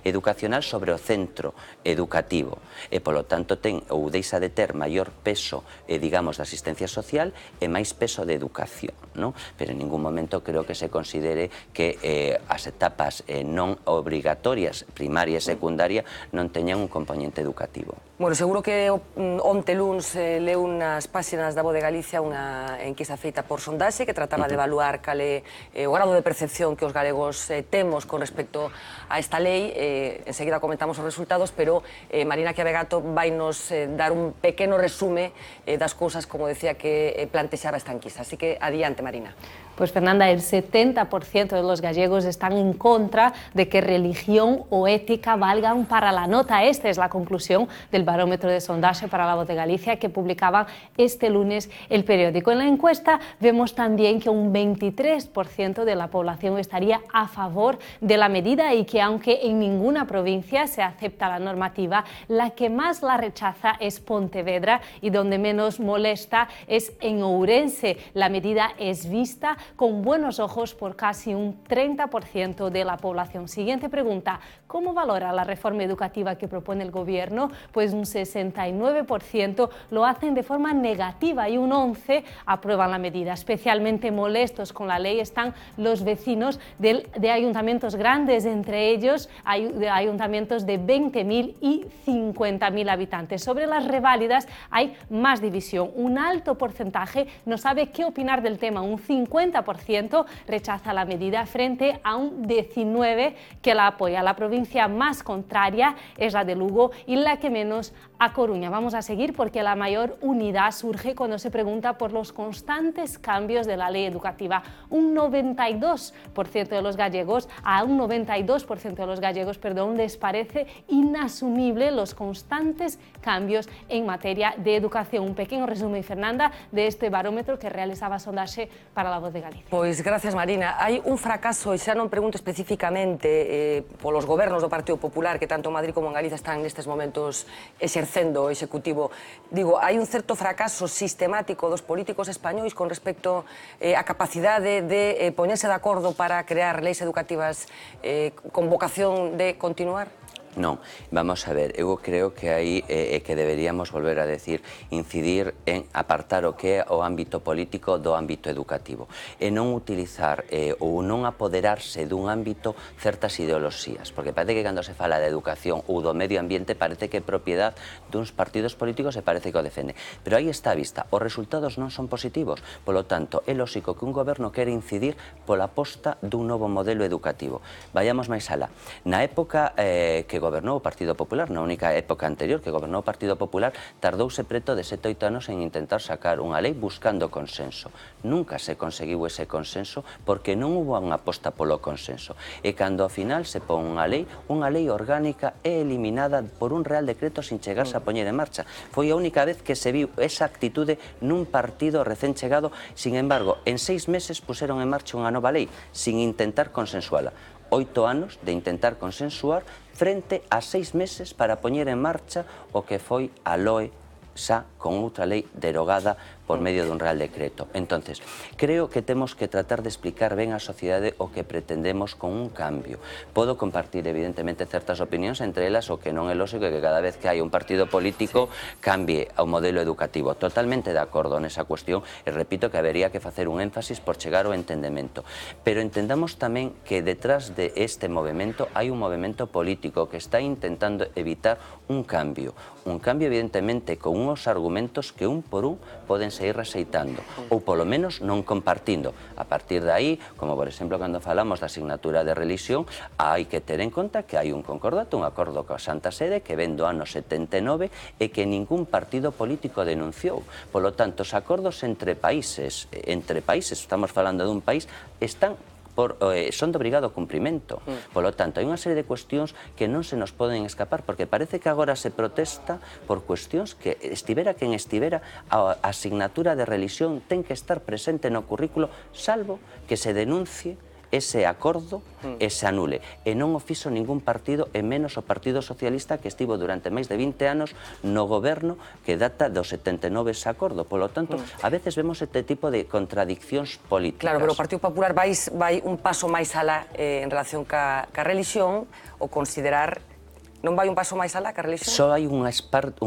educacional sobre o centro educativo e, polo tanto, ten ou deixa de ter maior peso, digamos, de asistencia social e máis peso de educación, non? Pero en ningún momento creo que se considere que as etapas non obrigatorias, primaria e secundaria, non teñan un componente educativo. Bueno, seguro que onte luns leu nas páxinas da Voz de Galicia unha enquisa feita por sondaxe que trataba de evaluar cal é o grado de percepción que os galegos temos con respecto a esta lei. Enseguida comentamos os resultados, pero Marina Chiavegato vai nos dar un pequeno resume das cousas, como decía, que plantexaba esta enquisa. Así que adiante, Marina. Pues Fernanda, el 70% de los gallegos están en contra de que religión o ética valgan para la nota. Esta es la conclusión del barómetro de sondaje para la Voz de Galicia que publicaba este lunes el periódico. En la encuesta vemos también que un 23% de la población estaría a favor de la medida y que aunque en ninguna provincia se acepta la normativa, la que más la rechaza es Pontevedra y donde menos molesta es en Ourense. La medida es vista con buenos ojos por casi un 30% de la población. Siguiente pregunta, ¿cómo valora la reforma educativa que propone el gobierno? Pues un 69% lo hacen de forma negativa y un 11% aprueban la medida. Especialmente molestos con la ley están los vecinos de ayuntamientos grandes, entre ellos ayuntamientos de 20.000 y 50.000 habitantes. Sobre las reválidas hay más división. Un alto porcentaje no sabe qué opinar del tema. Un 50% rechaza la medida frente a un 19% que la apoya. La provincia más contraria es la de Lugo y la que menos a Coruña. Vamos a seguir porque la mayor unidad surge cuando se pregunta por los constantes cambios de la ley educativa. Un 92% de los gallegos, les parece inasumible los constantes cambios en materia de educación. Un pequeño resumen, Fernanda, de este barómetro que realizaba sondaje para la Voz de Galicia. Pois gracias, Marina. Hai un fracaso, e xa non pregunto especificamente polos gobernos do Partido Popular que tanto en Madrid como en Galicia están nestes momentos exercendo o executivo. Digo, hai un certo fracaso sistemático dos políticos españois con respecto á capacidade de poñerse de acordo para crear leis educativas con vocación de continuar? Non, vamos a ver, eu creo que aí que deberíamos volver a decir, incidir en apartar o que é o ámbito político do ámbito educativo e non utilizar ou non apoderarse dun ámbito certas ideoloxías, porque parece que cando se fala de educación ou do medio ambiente parece que é propiedad duns partidos políticos e parece que o defende, pero aí está a vista, os resultados non son positivos, polo tanto é lóxico que un goberno quere incidir pola aposta dun novo modelo educativo. Vayamos máis alá, na época que gobernou o Partido Popular, na única época anterior que gobernou o Partido Popular, tardouse preto de 7 ou 8 anos en intentar sacar unha lei buscando consenso. Nunca se conseguiu ese consenso porque non hubo unha aposta polo consenso. E cando ao final se pon unha lei orgánica é eliminada por un real decreto sin chegarse a poñer en marcha. Foi a única vez que se viu esa actitude nun partido recén chegado, sin embargo, en 6 meses puseron en marcha unha nova lei sin intentar consensuala. 8 anos de intentar consensuar frente a 6 meses para poñer en marcha o que foi a LOE xa con outra lei derogada por medio dun real decreto. Entonces, creo que temos que tratar de explicar ben á sociedade o que pretendemos con un cambio. Podo compartir, evidentemente, certas opinións, entre elas o que non é lógico que cada vez que hai un partido político cambie o modelo educativo. Totalmente de acordo nesa cuestión e repito que habería que facer un énfasis por chegar ao entendemento. Pero entendamos tamén que detrás de este movimento hai un movimento político que está intentando evitar un cambio evidentemente con uns argumentos que un por un poden ir rexeitando, ou polo menos non compartindo. A partir de aí, como por exemplo cando falamos da asignatura de religión, hai que ter en conta que hai un concordato, un acordo coa Santa Sede que ven do ano 79 e que ningún partido político denunciou. Polo tanto, os acordos entre países, estamos falando dun país, son de obrigado cumprimento. Polo tanto, hai unha serie de cuestións que non se nos poden escapar, porque parece que agora se protesta por cuestións que estivera quen estivera, a asignatura de religión ten que estar presente no currículo, salvo que se denuncie ese acordo e se anule. E non o fixo ningún partido, e menos o Partido Socialista que estivo durante máis de 20 anos no goberno que data do 79 ese acordo. Polo tanto, a veces vemos este tipo de contradiccións políticas. Claro, pero o Partido Popular vai un paso máis alá en relación ca religión, o considerar non vai un paso máis alá que a religión? Só hai un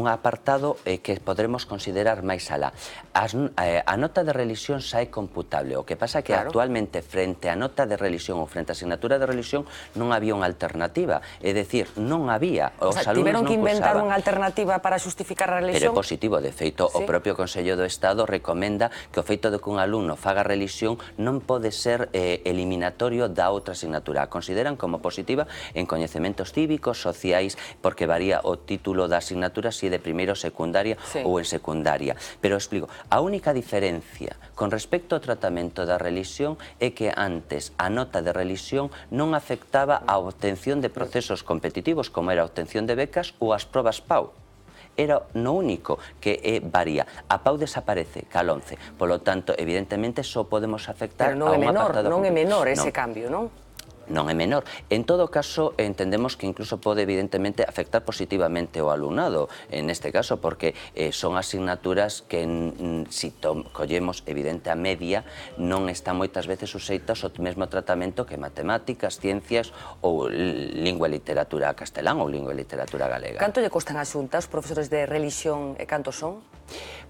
apartado que podremos considerar máis alá. A nota de religión xa é computable. O que pasa é que actualmente frente a nota de religión ou frente a asignatura de religión non había unha alternativa. É dicir, non había. Os alumnos tiveron que inventar unha alternativa para xustificar a religión? Pero é positivo. De feito, o propio Consello do Estado recomenda que o feito de que un alumno faga religión non pode ser eliminatorio da outra asignatura. A consideran como positiva en coñecementos cívicos, sociais iguais, porque varía o título da asignatura se é de primeiro secundaria ou en secundaria. Pero explico, a única diferencia con respecto ao tratamento da religión é que antes a nota de religión non afectaba a obtención de procesos competitivos, como era a obtención de becas ou as probas PAU. Era no único que varía. A PAU desaparece cal 11, polo tanto, evidentemente, só podemos afectar a un apartado. Non é menor ese cambio, non? Non é menor. En todo caso, entendemos que incluso pode evidentemente afectar positivamente ao alumnado, en este caso, porque son asignaturas que, si collemos evidente a media, non están moitas veces suxeitas ao mesmo tratamento que matemáticas, ciencias ou lingua e literatura castelán ou lingua e literatura galega. Canto lle costan a Xunta os profesores de religión e canto son?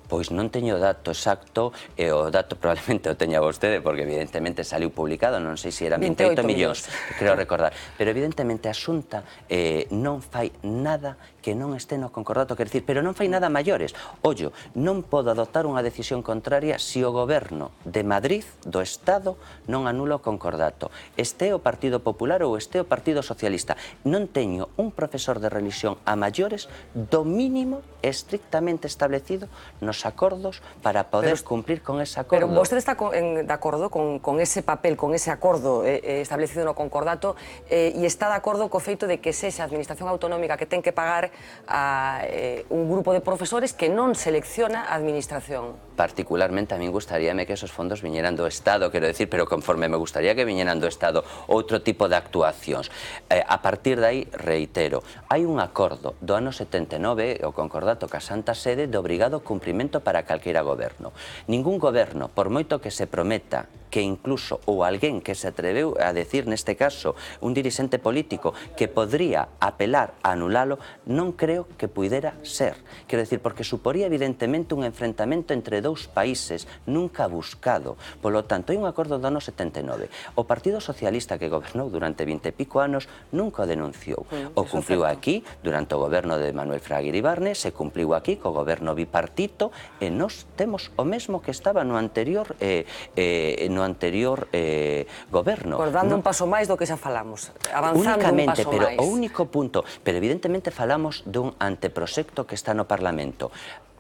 Pois non teño o dato exacto, e o dato probablemente o teña vostede, porque evidentemente saliu publicado, non sei se eran 28 millóns, creo recordar. Pero evidentemente a Xunta non fai nada que non este no concordato, quer dicir, pero non fai nada maiores. Ollo, non podo adoptar unha decisión contraria se o goberno de Madrid, do Estado, non anula o concordato. Este o Partido Popular ou este o Partido Socialista. Non teño un profesor de religión a maiores do mínimo estrictamente establecido nos acordos para poder cumplir con ese acordo. Pero vostede está de acordo con ese papel, con ese acordo establecido no concordato e está de acordo co feito de que sexa a Administración Autonómica que ten que pagar a un grupo de profesores que non selecciona a Administración? Particularmente a min gustaríame que esos fondos viñeran do Estado, quero decir, pero conforme me gustaría que viñeran do Estado outro tipo de actuacións. A partir de aí, reitero, hai un acordo do ano 79, o concordato ca Santa Sede, de obrigado cumprimento para calquera goberno. Ningún goberno, por moito que se prometa que incluso, ou alguén que se atreveu a decir, neste caso, un dirixente político, que podría apelar a anulalo, non creo que puidera ser. Quero decir, porque suporía evidentemente un enfrentamento entre dous países nunca buscado. Polo tanto, hai un acordo do ano 79. O Partido Socialista, que gobernou durante 20 e pico anos, nunca o denunciou. O cumpliu aquí, durante o goberno de Manuel Fraga Iribarne, se cumpliu aquí co goberno bipartito, e nós temos o mesmo que estaba no anterior goberno. Por dando un paso máis do que xa falamos, avanzando un paso máis. Pero o único punto, pero evidentemente falamos dun anteproxecto que está no Parlamento.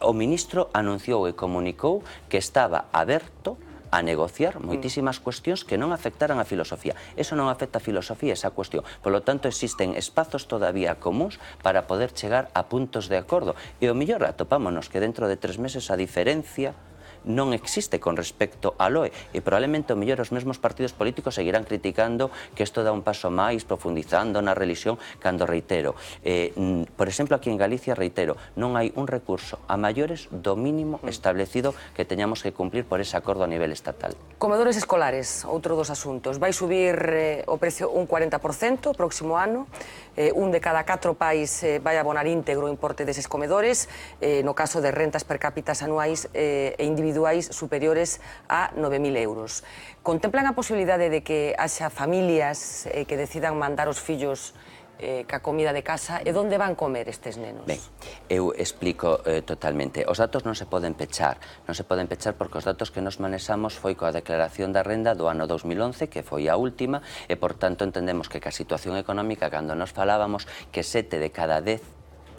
O ministro anunciou e comunicou que estaba aberto a negociar moitísimas cuestións que non afectaran a filosofía. Eso non afecta a filosofía, esa cuestión. Por lo tanto, existen espazos todavía comuns para poder chegar a puntos de acordo. E o mellor atopámonos que dentro de 3 meses a diferencia non existe con respecto á LOE e probablemente o mellor os mesmos partidos políticos seguirán criticando que isto dá un paso máis profundizando na religión cando reitero. Por exemplo, aquí en Galicia, reitero, non hai un recurso a maiores do mínimo establecido que teñamos que cumplir por ese acordo a nivel estatal. Comedores escolares, outro dos asuntos. Vai subir o precio un 40% o próximo ano. Un de cada 4 pais vai abonar íntegro o importe deses comedores, no caso de rentas per cápita anuais e individuais superiores a 9.000 euros. Contemplan a posibilidade de que haxa familias que decidan mandar os fillos ca comida de casa, e onde van comer estes nenos? Ben, eu explico totalmente. Os datos non se poden pechar, porque os datos que nos manexamos foi coa declaración da renda do ano 2011, que foi a última, e por tanto entendemos que ca situación económica, cando nos falábamos que 7 de cada 10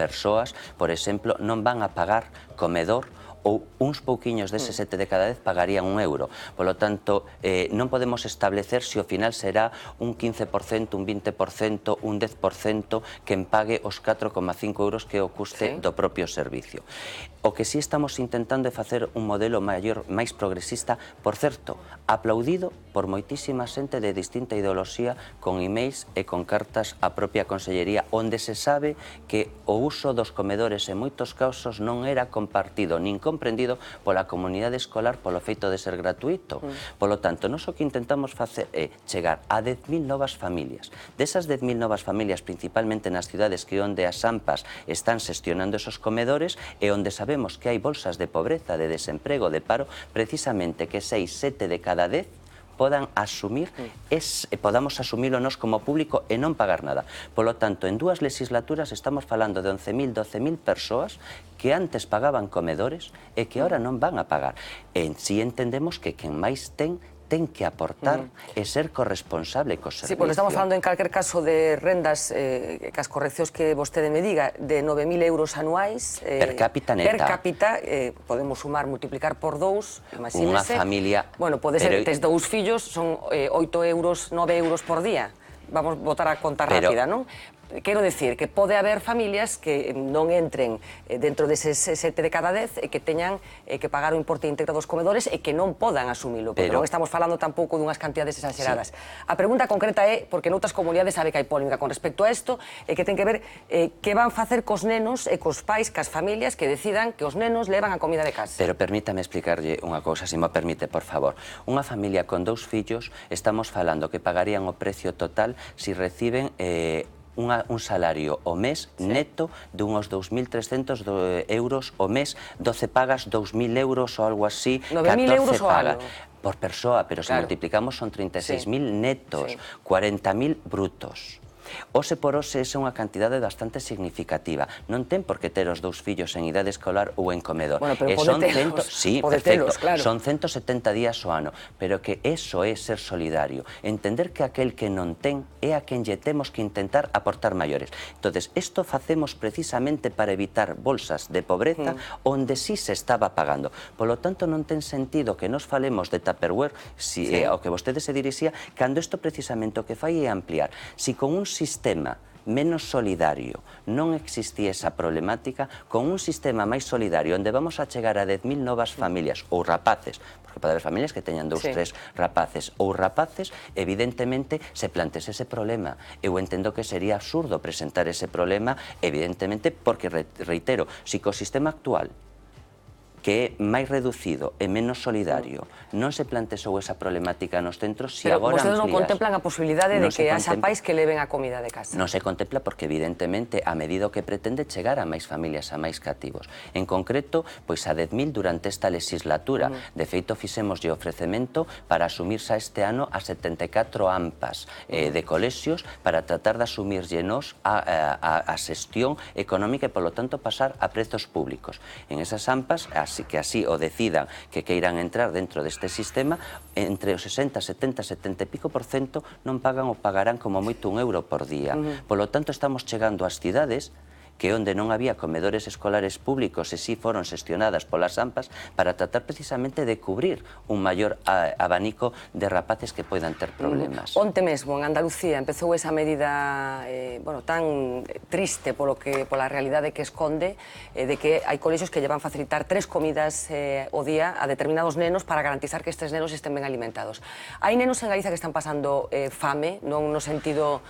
persoas, por exemplo, non van a pagar comedor, ou uns pouquiños dese 7 de cada 10 pagarían 1 euro. Por lo tanto, non podemos establecer se ao final será un 15%, un 20%, un 10% quen pague os 4,5 euros que é o custe do propio servicio. O que sí estamos intentando é facer un modelo máis progresista, por certo, aplaudido por moitísima xente de distinta ideoloxía, con emails e con cartas á propia Consellería, onde se sabe que o uso dos comedores en moitos casos non era compartido nin comprendido pola comunidade escolar polo feito de ser gratuito. Polo tanto, nós o que intentamos facer é chegar a 10.000 novas familias. Desas 10.000 novas familias, principalmente nas cidades que onde as AMPAs están xestionando esos comedores e onde sabemos que hai bolsas de pobreza, de desemprego, de paro, precisamente que 6, 7 de cada 10 podamos asumilo nós como público e non pagar nada. Polo tanto, en 2 legislaturas estamos falando de 11.000, 12.000 persoas que antes pagaban comedores e que ahora non van a pagar. En si entendemos que quen máis ten ten que aportar e ser corresponsable cos servicios. Sí, porque estamos falando en calquer caso de rendas, que as correccións que vostede me diga, de 9.000 euros anuais. Per cápita neta. Per cápita, podemos sumar, multiplicar por 2, imagínese. Unha familia... Bueno, pode ser, tes 2 fillos, son 8 euros, 9 euros por día. Vamos botar a conta rápida, non? Quero decir que pode haber familias que non entren dentro deses 7 de cada 10 e que teñan que pagar o importe íntegro dos comedores e que non podan asumilo, porque non estamos falando tampouco dunhas cantidades exageradas. A pregunta concreta é, porque noutras comunidades sabe que hai polémica con respecto a isto, e que ten que ver que van facer cos nenos e cos pais, cas familias que decidan que os nenos levan a comida de casa. Pero permítame explicarlle unha cousa, se me permite, por favor. Unha familia con 2 fillos, estamos falando que pagarían o precio total se reciben un salario o mes neto de unos 2.300 euros o mes, 12 pagas, 2.000 euros ou algo así, 9.000 euros o pagas ano por persoa, pero se multiplicamos son 36.000 netos, 40.000 brutos. Ose por ose é unha cantidade bastante significativa. Non ten por que ter os 2 fillos en idade escolar ou en comedor. Bueno, pero pode telos. Sí, perfecto. Son 170 días o ano. Pero que eso é ser solidario. Entender que aquel que non ten é a quen lle temos que intentar aportar maiores. Entonces, isto facemos precisamente para evitar bolsas de pobreza onde sí se estaba pagando. Polo tanto, non ten sentido que nos falemos de Tupperware, ao que vostede se dirixía, cando isto precisamente o que fai é ampliar. Si con un sistema menos solidario non existía esa problemática, con un sistema máis solidario onde vamos a chegar a 10.000 novas familias ou rapaces, porque pode haber familias que teñan 2, 3 rapaces ou rapaces, evidentemente se plantease ese problema. Eu entendo que sería absurdo presentar ese problema, evidentemente, porque, reitero, si co sistema actual que é máis reducido e menos solidario, non se plantexou esa problemática nos centros, si agora amplías... Pero vostedes non contemplan a posibilidade de que haxa pais que leven a comida de casa? Non se contempla porque, evidentemente, a medida que pretende chegar a máis familias, a máis cativos. En concreto, pois a 10.000 durante esta legislatura. De feito, fixemos de ofrecemento para asumirse a este ano a 74 AMPAs de colexios para tratar de asumirlle nos a xestión económica e, polo tanto, pasar a prezos públicos. En esas AMPAs, que así o decidan que queiran entrar dentro deste sistema, entre os 60, 70, 70 e pico % non pagan ou pagarán como moito €1 por día. Polo tanto, estamos chegando ás cidades que onde non había comedores escolares públicos e si foron xestionadas polas AMPAs para tratar precisamente de cubrir un maior abanico de rapaces que poidan ter problemas. Onte mesmo, en Andalucía, empezou esa medida tan triste pola realidade que esconde, de que hai colexios que lle van facilitar 3 comidas ao día a determinados nenos para garantizar que estes nenos estén ben alimentados. Hai nenos en Galicia que están pasando fame, non no sentido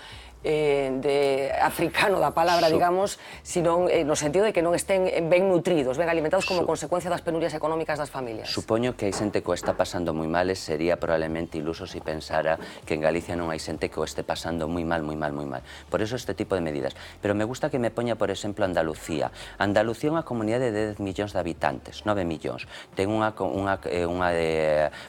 de africano da palabra, digamos, sino no sentido de que non estén ben nutridos, ben alimentados como consecuencia das penurias económicas das familias. Supoño que hai xente que o está pasando moi mal e sería probablemente iluso se pensara que en Galicia non hai xente que o este pasando moi mal, moi mal, moi mal. Por eso este tipo de medidas. Pero me gusta que me poña, por exemplo, Andalucía. Andalucía é unha comunidade de 10 millóns de habitantes, 9 millóns. Ten unha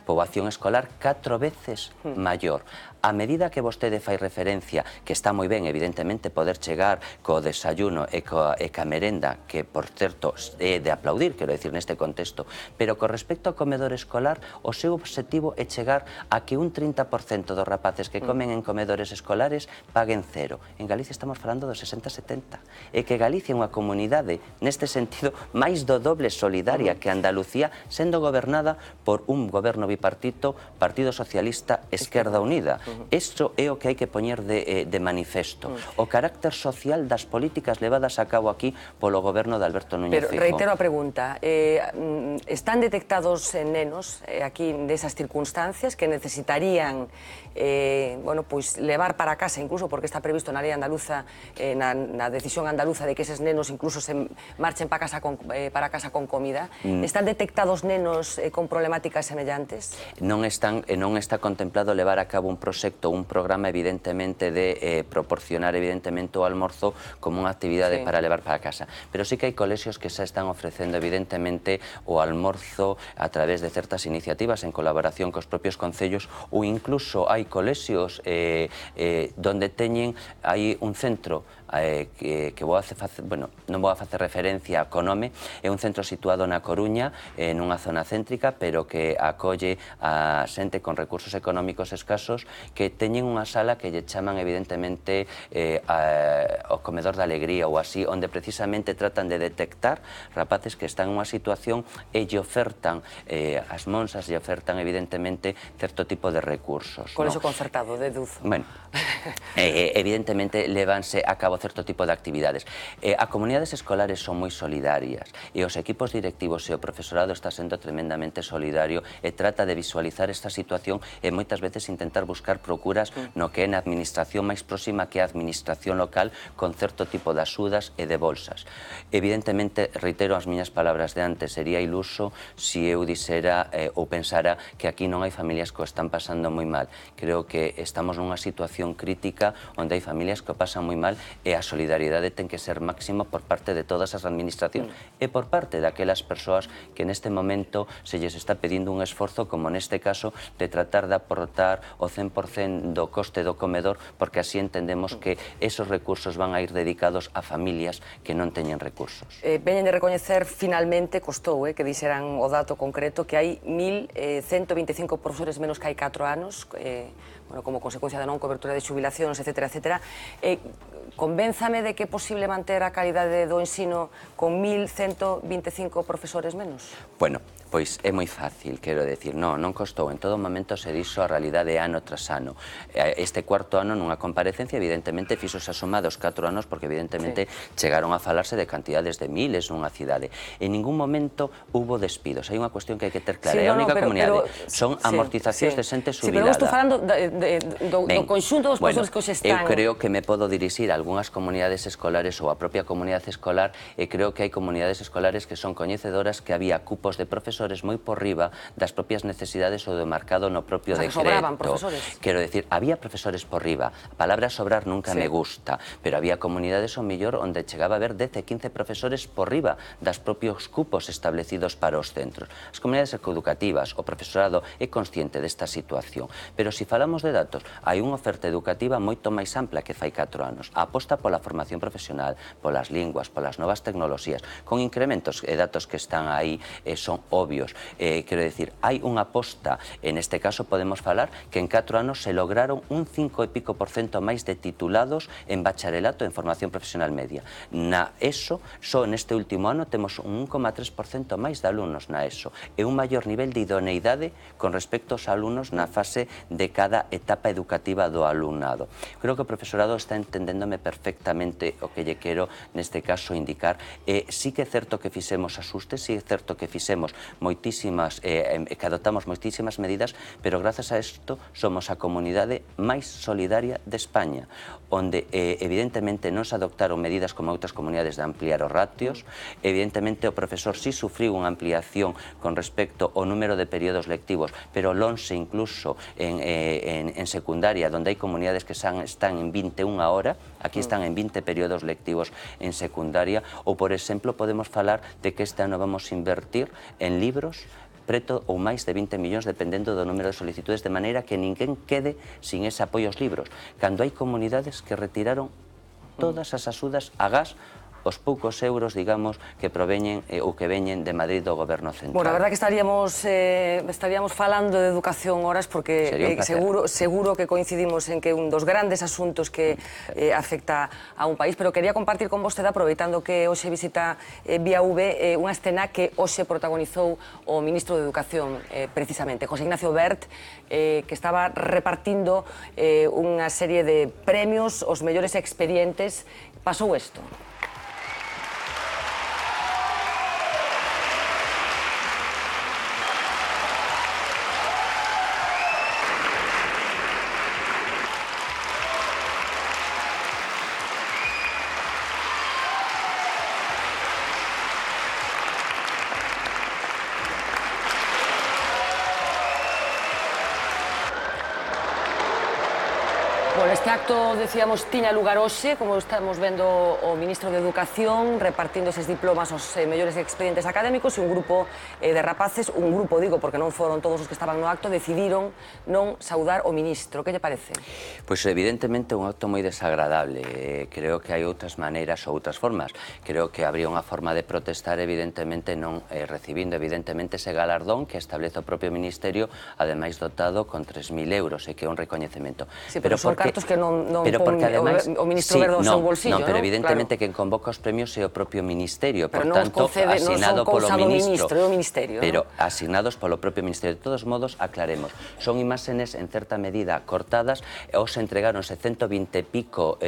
poboación escolar 4 veces maior. A medida que vostede fai referencia, que está moi ben, evidentemente, poder chegar co desayuno e ca merenda, que, por certo, é de aplaudir, quero dicir, neste contexto, pero con respecto ao comedor escolar, o seu objetivo é chegar a que un 30% dos rapaces que comen en comedores escolares paguen 0. En Galicia estamos falando do 60-70. E que Galicia é unha comunidade, neste sentido, máis do doble solidaria que Andalucía, sendo gobernada por un goberno bipartito, Partido Socialista, Esquerda Unida. Isto é o que hai que poñer de manifesto. O carácter social das políticas levadas a cabo aquí polo goberno de Alberto Núñez Feijóo. Pero reitero a pregunta, están detectados nenos aquí nesas circunstancias que necesitarían levar para casa, incluso porque está previsto na lei andaluza, na decisión andaluza de que eses nenos incluso se marchen para casa con comida. Están detectados nenos con problemáticas semellantes? Non está contemplado levar a cabo un proxecto proxecto, un programa evidentemente de proporcionar evidentemente o almorzo como unha actividade para levar para casa. Pero sí que hai colexios que xa están ofrecendo evidentemente o almorzo a través de certas iniciativas en colaboración cos propios concellos, ou incluso hai colexios donde teñen aí un centro que non vou a facer referencia a Conome, é un centro situado na Coruña, nunha zona céntrica, pero que acolle a xente con recursos económicos escasos que teñen unha sala que lle chaman evidentemente o comedor da alegría ou así, onde precisamente tratan de detectar rapaces que están en unha situación e lle ofertan, as monsas lle ofertan evidentemente certo tipo de recursos. Colexio concertado, deduzo. Bueno, evidentemente levanse a cabo certo tipo de actividades. As comunidades escolares son moi solidarias e os equipos directivos e o profesorado está sendo tremendamente solidario e trata de visualizar esta situación e moitas veces intentar buscar procuras no que é na administración máis próxima que a administración local con certo tipo de axudas e de bolsas. Evidentemente, reitero as miñas palabras de antes, sería iluso se eu dixera ou pensara que aquí non hai familias que o están pasando moi mal. Creo que estamos nunha situación crítica onde hai familias que o pasan moi mal e a solidariedade ten que ser máxima por parte de todas as administracións e por parte daquelas persoas que neste momento se lles está pedindo un esforzo, como neste caso, de tratar de aportar o 100% do coste do comedor, porque así entendemos que esos recursos van a ir dedicados a familias que non teñen recursos. Veñen de recoñecer finalmente, costou que dixeran o dato concreto, que hai 1.125 profesores menos que hai 4 anos, como consecuencia da non cobertura de xubilacións, etc. Convénzame de que é posible manter a calidade do ensino con 1.125 profesores menos? Bueno, pois é moi fácil, quero decir, non costou, en todo momento se dixo a realidade ano tras ano. Este cuarto ano nunha comparecencia evidentemente fixose a suma dos 4 anos porque evidentemente chegaron a falarse de cantidades de miles nunha cidade. En ningún momento hubo despidos, hai unha cuestión que hai que ter clara, é a única comunidade, son amortizacións de xente jubilada. Pero eu estou falando do conxunto dos profesores que hoxe están... Eu creo que me podo dirixir a algunhas comunidades escolares ou a propia comunidade escolar e creo que hai comunidades escolares que son coñecedoras que había cupos de profesores moi por riba das propias necesidades ou do marcado no propio decreto. Sobraban profesores. Quero decir, había profesores por riba. A palabra sobrar nunca me gusta, pero había comunidades ao mellor onde chegaba a haber 10 e 15 profesores por riba das propios cupos establecidos para os centros. As comunidades educativas, o profesorado é consciente desta situación, pero se falamos de datos, hai unha oferta educativa moito máis ampla que fai 4 anos. A aposta pola formación profesional, polas linguas, polas novas tecnoloxías, con incrementos e datos que están aí son obvios. Quero decir, hai unha aposta, en este caso podemos falar que en 4 anos se lograron un 5 e pico % máis de titulados en bacharelato en formación profesional media. Na ESO, só neste último ano temos un 1,3% máis de alumnos na ESO e un maior nivel de idoneidade con respecto aos alumnos na fase de cada etapa educativa do alumnado. Creo que o profesorado está entendéndome perfectamente o que lle quero neste caso indicar. Sí que é certo que fixemos asustes, sí é certo que fixemos moitísimas, que adoptamos moitísimas medidas, pero grazas a isto somos a comunidade máis solidaria de España, onde evidentemente non se adoptaron medidas como outras comunidades de ampliar os ratios, evidentemente o profesor sí sufriu unha ampliación con respecto ao número de períodos lectivos, pero lonxe incluso en secundaria, onde hai comunidades que están en 21 hora, aquí están en 20 períodos lectivos en secundaria, ou, por exemplo, podemos falar de que este ano vamos a invertir en libros preto ou máis de 20 millóns dependendo do número de solicitudes, de maneira que ninguén quede sin ese apoio aos libros, cando hai comunidades que retiraron todas as axudas a gas os poucos euros, digamos, que proveñen ou que veñen de Madrid do Goberno Central. Bueno, a verdad que estaríamos falando de educación horas porque seguro que coincidimos en que un dos grandes asuntos que afecta a un país, pero quería compartir con vostede, aproveitando que hoxe visita Vía V, unha escena que hoxe protagonizou o ministro de Educación, precisamente, José Ignacio Wert, que estaba repartindo unha serie de premios aos mellores expedientes. Pasou isto. acto, decíamos, tiña lugar hoxe, como estamos vendo o ministro de Educación repartindo eses diplomas aos mellores expedientes académicos, e un grupo de rapaces, un grupo, digo, porque non foron todos os que estaban no acto, decidiron non saudar o ministro. Que lle parece? Pois evidentemente un acto moi desagradable. Creo que hai outras maneiras ou outras formas. Creo que habría unha forma de protestar, evidentemente, non recibindo, evidentemente, ese galardón que establece o propio Ministerio, ademais dotado con 3.000 euros, e que é un recoñecemento. Sí, pero son cartos que non pon o ministro Verde ao seu bolsillo, non? Pero evidentemente quen convoca os premios é o propio Ministerio, por tanto, asignado polo ministro. É o Ministerio, pero asignados polo propio Ministerio. De todos modos, aclaremos, son imaxenes en certa medida cortadas, os entregáronse 120 e pico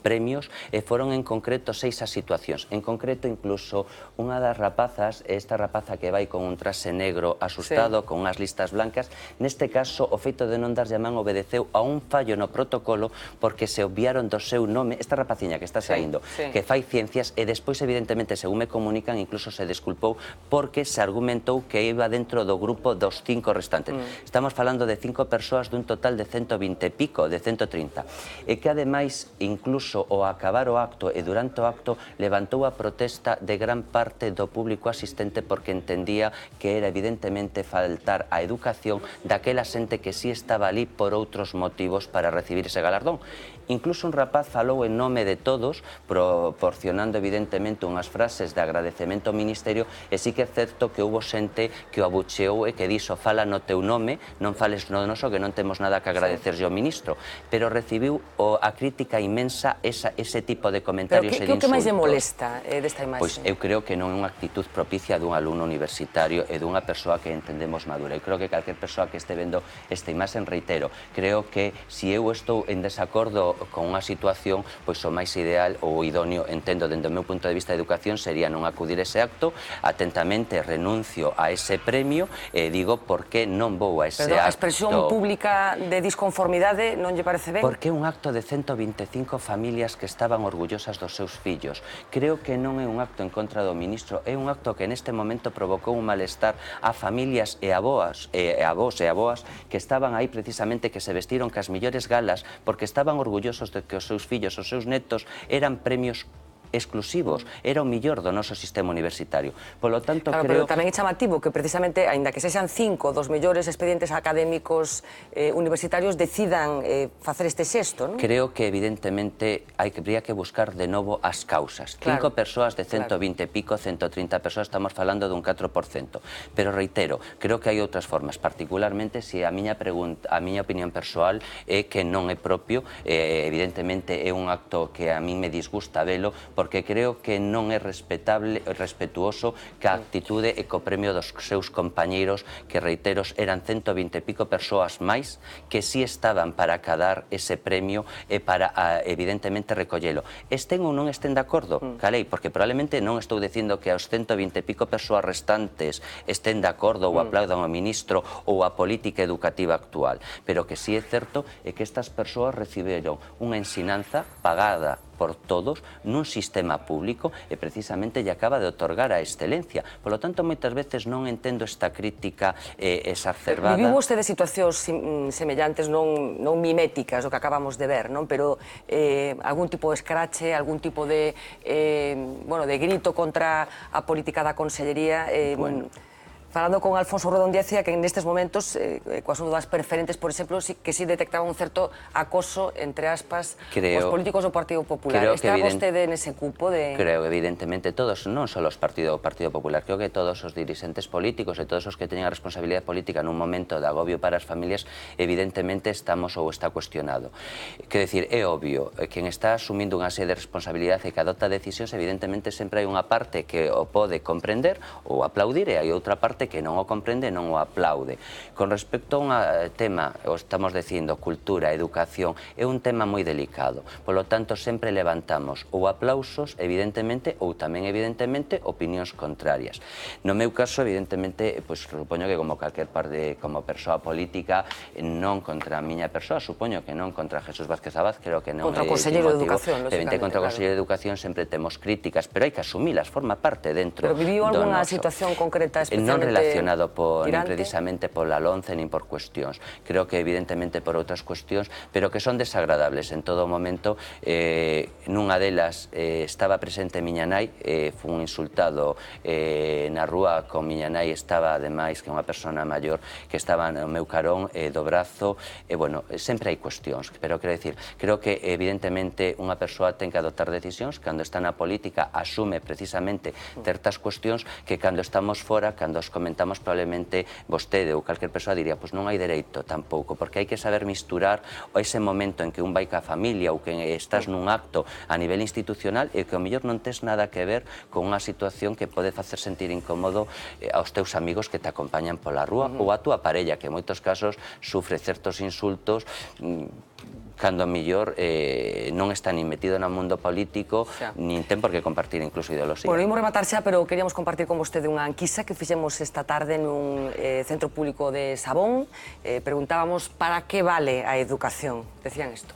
premios, e foron en concreto 6 as situacións. En concreto, incluso, unha das rapazas, esta rapaza que vai con un traxe negro asustado, con unhas listas blancas, neste caso, o feito de non darlle a man obedeceu a un fallo no protocolo porque se obviaron do seu nome, esta rapaciña que está saindo, que fai ciencias, e despois, evidentemente, según me comunican, incluso se desculpou porque se argumentou que iba dentro do grupo dos 5 restantes. Estamos falando de 5 persoas dun total de 120 e pico, de 130. E que, ademais, incluso ao acabar o acto e durante o acto, levantou a protesta de gran parte do público asistente porque entendía que era, evidentemente, faltar a educación daquela xente que sí estaba ali por outros motivos para recibir ese galardón. Incluso un rapaz falou en nome de todos, proporcionando evidentemente unhas frases de agradecemento ao Ministerio, e sí que é certo que houve xente que o abucheou e que dixo: fala no teu nome, non fales no noso, que non temos nada que agradecerlle ao ministro. Pero recibiu a crítica inmensa ese tipo de comentarios e de insultos. Pero que máis lle molesta desta imaxe? Pois eu creo que non é unha actitud propicia dun alumno universitario e dunha persoa que entendemos madura. Eu creo que calquer persoa que este vendo esta imaxe, reitero, creo que se eu estou en desacordo con unha situación, pois o máis ideal ou idóneo, entendo, dende o meu punto de vista de educación, sería non acudir a ese acto, atentamente renuncio a ese premio e digo por que non vou a ese acto. A expresión pública de disconformidade non lle parece ben? Porque é un acto de 125 familias que estaban orgullosas dos seus fillos. Creo que non é un acto en contra do ministro, é un acto que neste momento provocou un malestar a familias e avós e aboas que estaban aí precisamente, que se vestiron cas millores galas porque estaban orgullosos de que os seus fillos, os seus netos, eran premios exclusivos, era o mellor do noso sistema universitario. Polo tanto, Pero creo... tamén é chamativo que precisamente, aínda que sexan 5 dos mellores expedientes académicos universitarios, decidan facer este xesto, non? Creo que, evidentemente, habría que buscar de novo as causas. 5 persoas de 120 e pico, 130 persoas, estamos falando dun 4%. Pero, reitero, creo que hai outras formas, particularmente se a miña opinión persoal é que non é propio, evidentemente é un acto que a mí me disgusta velo, porque creo que non é respetuoso que a actitude e co premio dos seus compañeiros, que, reitero, eran 120 e pico persoas máis que sí estaban para acadar ese premio e para, evidentemente, recollelo. Estén ou non estén de acordo ca lei, porque probablemente non estou dicindo que aos 120 e pico persoas restantes estén de acordo ou aplaudan ao ministro ou a política educativa actual, pero que sí é certo é que estas persoas reciberon unha ensinanza pagada por todos nun sistema público e precisamente lle acaba de otorgar a excelencia. Polo tanto, moitas veces non entendo esta crítica exacerbada. Viviu vostede situacións semellantes, non miméticas, o que acabamos de ver, non? Pero algún tipo de escrache, algún tipo de grito contra a política da Consellería. Falando con Alfonso Rodón decía que nestes momentos, coas das preferentes, por exemplo, que si detectaba un certo acoso, entre aspas, os políticos do Partido Popular. Está vostede nese cupo de... Creo, evidentemente, todos, non só os Partido Popular, creo que todos os dirixentes políticos e todos os que teñen a responsabilidade política nun momento de agobio para as familias, evidentemente estamos ou está cuestionado. Quero dicir, é obvio, quen está asumindo unha serie de responsabilidade e que adopta decisións, evidentemente sempre hai unha parte que o pode comprender ou aplaudir e hai outra parte que non o comprende e non o aplaude. Con respecto a un tema, estamos dicindo, cultura, educación, é un tema moi delicado. Polo tanto, sempre levantamos ou aplausos, evidentemente, ou tamén, evidentemente, opinións contrarias. No meu caso, evidentemente, supoño que como calquer parte, como persoa política, non contra a miña persoa, supoño que non contra Jesús Vázquez Abad, creo que non contra o Conselleiro de Educación, lógicamente. Contra o Conselleiro de Educación sempre temos críticas, pero hai que asumilas, forma parte dentro do noso. Pero viviu algunha situación concreta especialmente relacionado precisamente pola LOMCE nin por cuestións. Creo que evidentemente por outras cuestións, pero que son desagradables en todo momento. Nunha delas estaba presente miña nai, fun insultado na rúa con miña nai, estaba ademais que unha persona maior que estaba no meu carón do brazo, bueno, sempre hai cuestións, pero quero dicir, creo que evidentemente unha persoa ten que adoptar decisións, cando está na política asume precisamente certas cuestións que cando estamos fora, cando os comentamos probablemente vostede ou calquer persoa diría, pois non hai dereito tampouco, porque hai que saber misturar ese momento en que un vai ca familia ou que estás nun acto a nivel institucional e que ao mellor non tes nada que ver con unha situación que pode facer sentir incómodo aos teus amigos que te acompañan pola rúa ou a túa parella, que en moitos casos sufre certos insultos cando a mellor non está nin metido no mundo político, nin ten por que compartir incluso ideoloxía. Bueno, imos rematar xa, pero queríamos compartir con vostede unha enquisa que fixemos esta tarde nun centro público de Sabón. Preguntábamos para que vale a educación. Decían isto.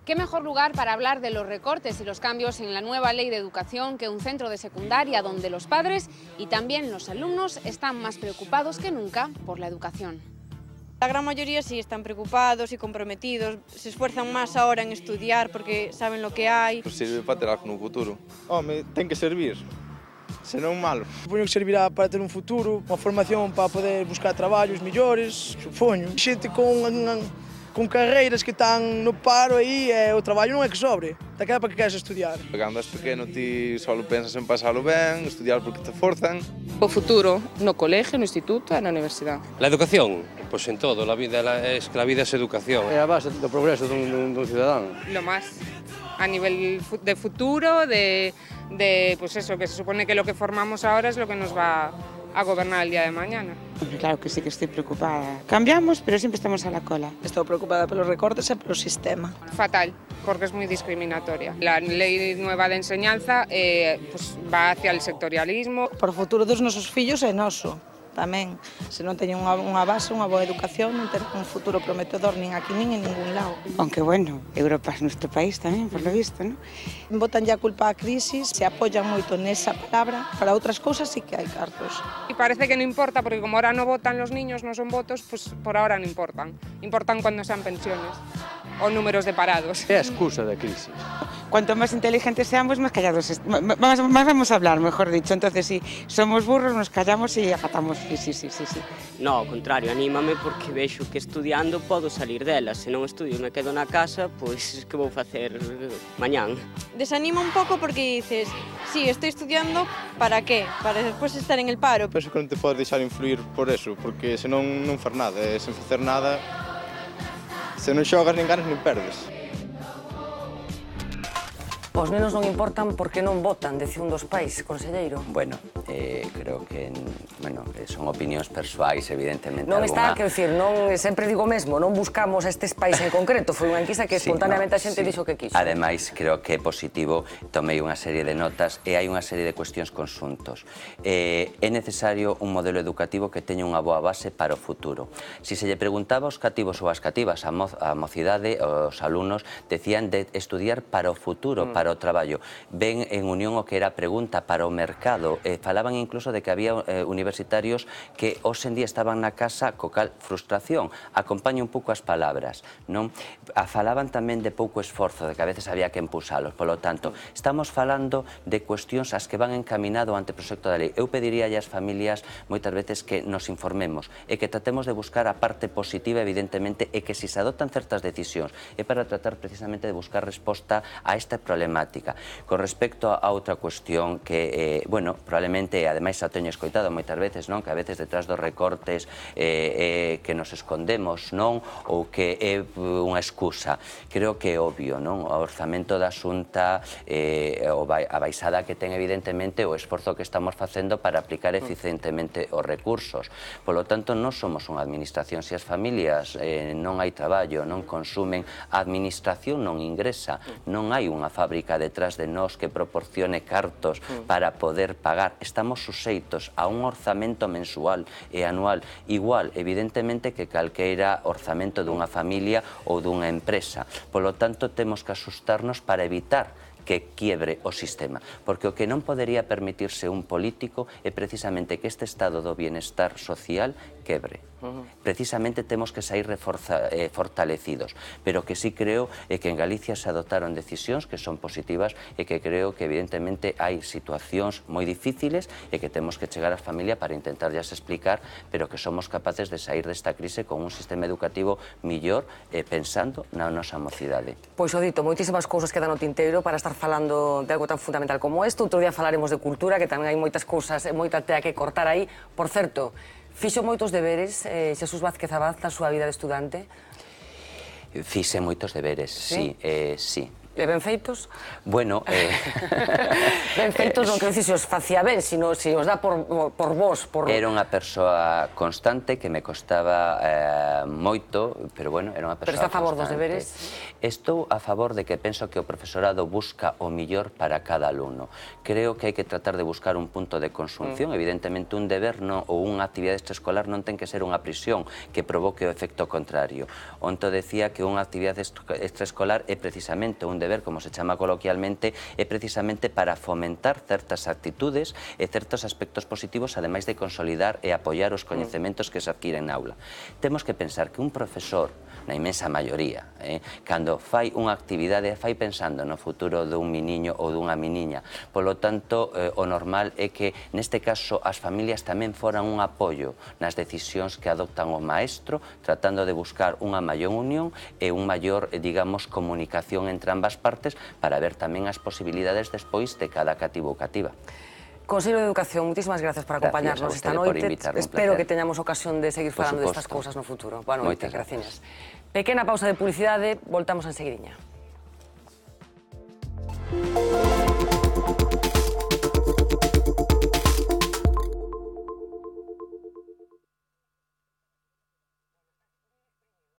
¿Qué mejor lugar para hablar de los recortes y los cambios en la nueva ley de educación que un centro de secundaria donde los padres y también los alumnos están más preocupados que nunca por la educación? La gran mayoría sí están preocupados y comprometidos, se esfuerzan más ahora en estudiar porque saben lo que hai. Pues sirve para ter algo no futuro. Home, ten que servir, senón malo. Supoño que servirá para ter un futuro, unha formación para poder buscar traballos mellores, supoño. Xente con carreiras que están no paro aí e o traballo non é que sobre, daquela para que queres estudiar. Cando és pequeno ti só pensas en pasalo ben, estudiar porque te forzan. O futuro no colegio, no instituto e na universidade. La educación, pois en todo, la vida es educación. É a base do progreso dun cidadán. Lo más a nivel de futuro, de pues eso, que se supone que lo que formamos ahora es lo que nos va a gobernar el día de mañana. Claro que sí que estoy preocupada. Cambiamos, pero siempre estamos a la cola. Estou preocupada pelos recortes e polo sistema. Fatal, porque es muy discriminatoria. La ley nueva de enseñanza pues va hacia el sectorialismo. Para o futuro dos nosos fillos é noso. Tamén, se non teñen unha base, unha boa educación, non terán un futuro prometedor nin aquí nin en ningún lado. Aunque bueno, Europa es nuestro país tamén, por lo visto, ¿no? Botan ya a culpa a crisis, se apoyan moito nesa palabra, para outras cousas sí que hai cartos. Y parece que no importa, porque como ahora no votan los niños, no son votos, pues por ahora no importan. Importan cuando sean pensiones o números de parados. É a excusa da crisis. Cuanto más inteligentes seamos, más callados, más vamos a hablar, mejor dicho. Entonces, si somos burros, nos callamos y acatamos. Sí. No, ao contrario, anímame porque vexo que estudiando podo salir dela. Se non estudio e me quedo na casa, pois que vou facer mañán? Desanima un pouco porque dices, sí, estoy estudiando, ¿para qué? Para despois estar en el paro. Penso que non te podes deixar influir por eso, porque senón non faz nada, sen facer nada, se non xogas nin ganas nin perdes. Os nenos non importan porque non votan, decía un dos pais, conselleiro. Bueno, creo que son opinións persoais, evidentemente. Non está, quero dicir, sempre digo mesmo, non buscamos a estes pais en concreto, foi unha enquisa que espontaneamente a xente dixo que quiso. Ademais, creo que é positivo, tomei unha serie de notas e hai unha serie de cuestións conxuntos. É necesario un modelo educativo que teña unha boa base para o futuro. Si se lle preguntaba aos cativos ou ás cativas, a mocidade, os alumnos, decían de estudiar para o futuro, para o traballo. Ven en unión o que era pregunta para o mercado. Falaban incluso de que había universitarios que hoxe en día estaban na casa co cal frustración. Acompaño un pouco as palabras, non? Falaban tamén de pouco esforzo, de que a veces había que empuxalos. Polo tanto, estamos falando de cuestións as que van encaminado ante o proxecto da lei. Eu pediría ás familias moitas veces que nos informemos e que tratemos de buscar a parte positiva, evidentemente, e que se adoptan certas decisións é para tratar precisamente de buscar resposta a esta problemática. Con respecto a outra cuestión que, bueno, probablemente, ademais xa teño escoitado moitas veces, non? Que a veces detrás dos recortes que nos escondemos, non? Ou que é unha excusa. Creo que é obvio, non? O orzamento da Xunta, a baixada que ten evidentemente o esforzo que estamos facendo para aplicar eficientemente os recursos. Polo tanto, non somos unha administración. Se as familias non hai traballo, non consumen, a administración non ingresa, non hai unha fábrica detrás de nós que proporcione cartos para poder pagar. Estamos suxeitos a un orzamento mensual e anual igual, evidentemente, que calqueira orzamento dunha familia ou dunha empresa. Polo tanto, temos que asustarnos para evitar que quiebre o sistema, porque o que non podería permitirse un político é precisamente que este estado do bienestar social quebre. Precisamente temos que sair fortalecidos, pero que sí creo que en Galicia se adoptaron decisións que son positivas e que creo que evidentemente hai situacións moi difíciles e que temos que chegar á familia para intentarllas explicar, pero que somos capaces de sair desta crise con un sistema educativo millor pensando na nosa mocidade. Pois o dito, moitísimas cousas quedan no tinteiro para estar falando de algo tan fundamental como isto. Outro día falaremos de cultura, que tamén hai moitas cousas e moita tea que cortar aí. Por certo, fixo moitos deberes Xesús Vázquez Abad na súa vida de estudante? Fixe moitos deberes, sí. E ben feitos? Bueno... Ben feitos non quero dicir se os facía ben, sino se os dá por vos. Era unha persoa constante que me costaba moito, pero bueno, era unha persoa constante. Pero está a favor dos deberes? Estou a favor de que penso que o profesorado busca o millor para cada alumno. Creo que hai que tratar de buscar un punto de consunción. Evidentemente, un deber ou unha actividade extraescolar non ten que ser unha prisión que provoque o efecto contrario. Onto decía que unha actividade extraescolar é precisamente un deber, como se chama coloquialmente, é precisamente para fomentar certas actitudes e certos aspectos positivos, ademais de consolidar e apoiar os coñecementos que se adquiren na aula. Temos que pensar que un profesor, na inmensa maioría, cando fai unha actividade, fai pensando no futuro dun miniño ou dunha miniña. Polo tanto, o normal é que, neste caso, as familias tamén foran un apoio nas decisións que adoptan o maestro, tratando de buscar unha maior unión e un maior, digamos, comunicación entre ambas partes para ver tamén as posibilidades despois de cada cativo ou cativa. Consello de Educación, muchísimas gracias por acompañarnos esta noite. Espero que teñamos ocasión de seguir falando destas cousas no futuro. Boa noite, gracias. Pequena pausa de publicidade, voltamos enseguidiña.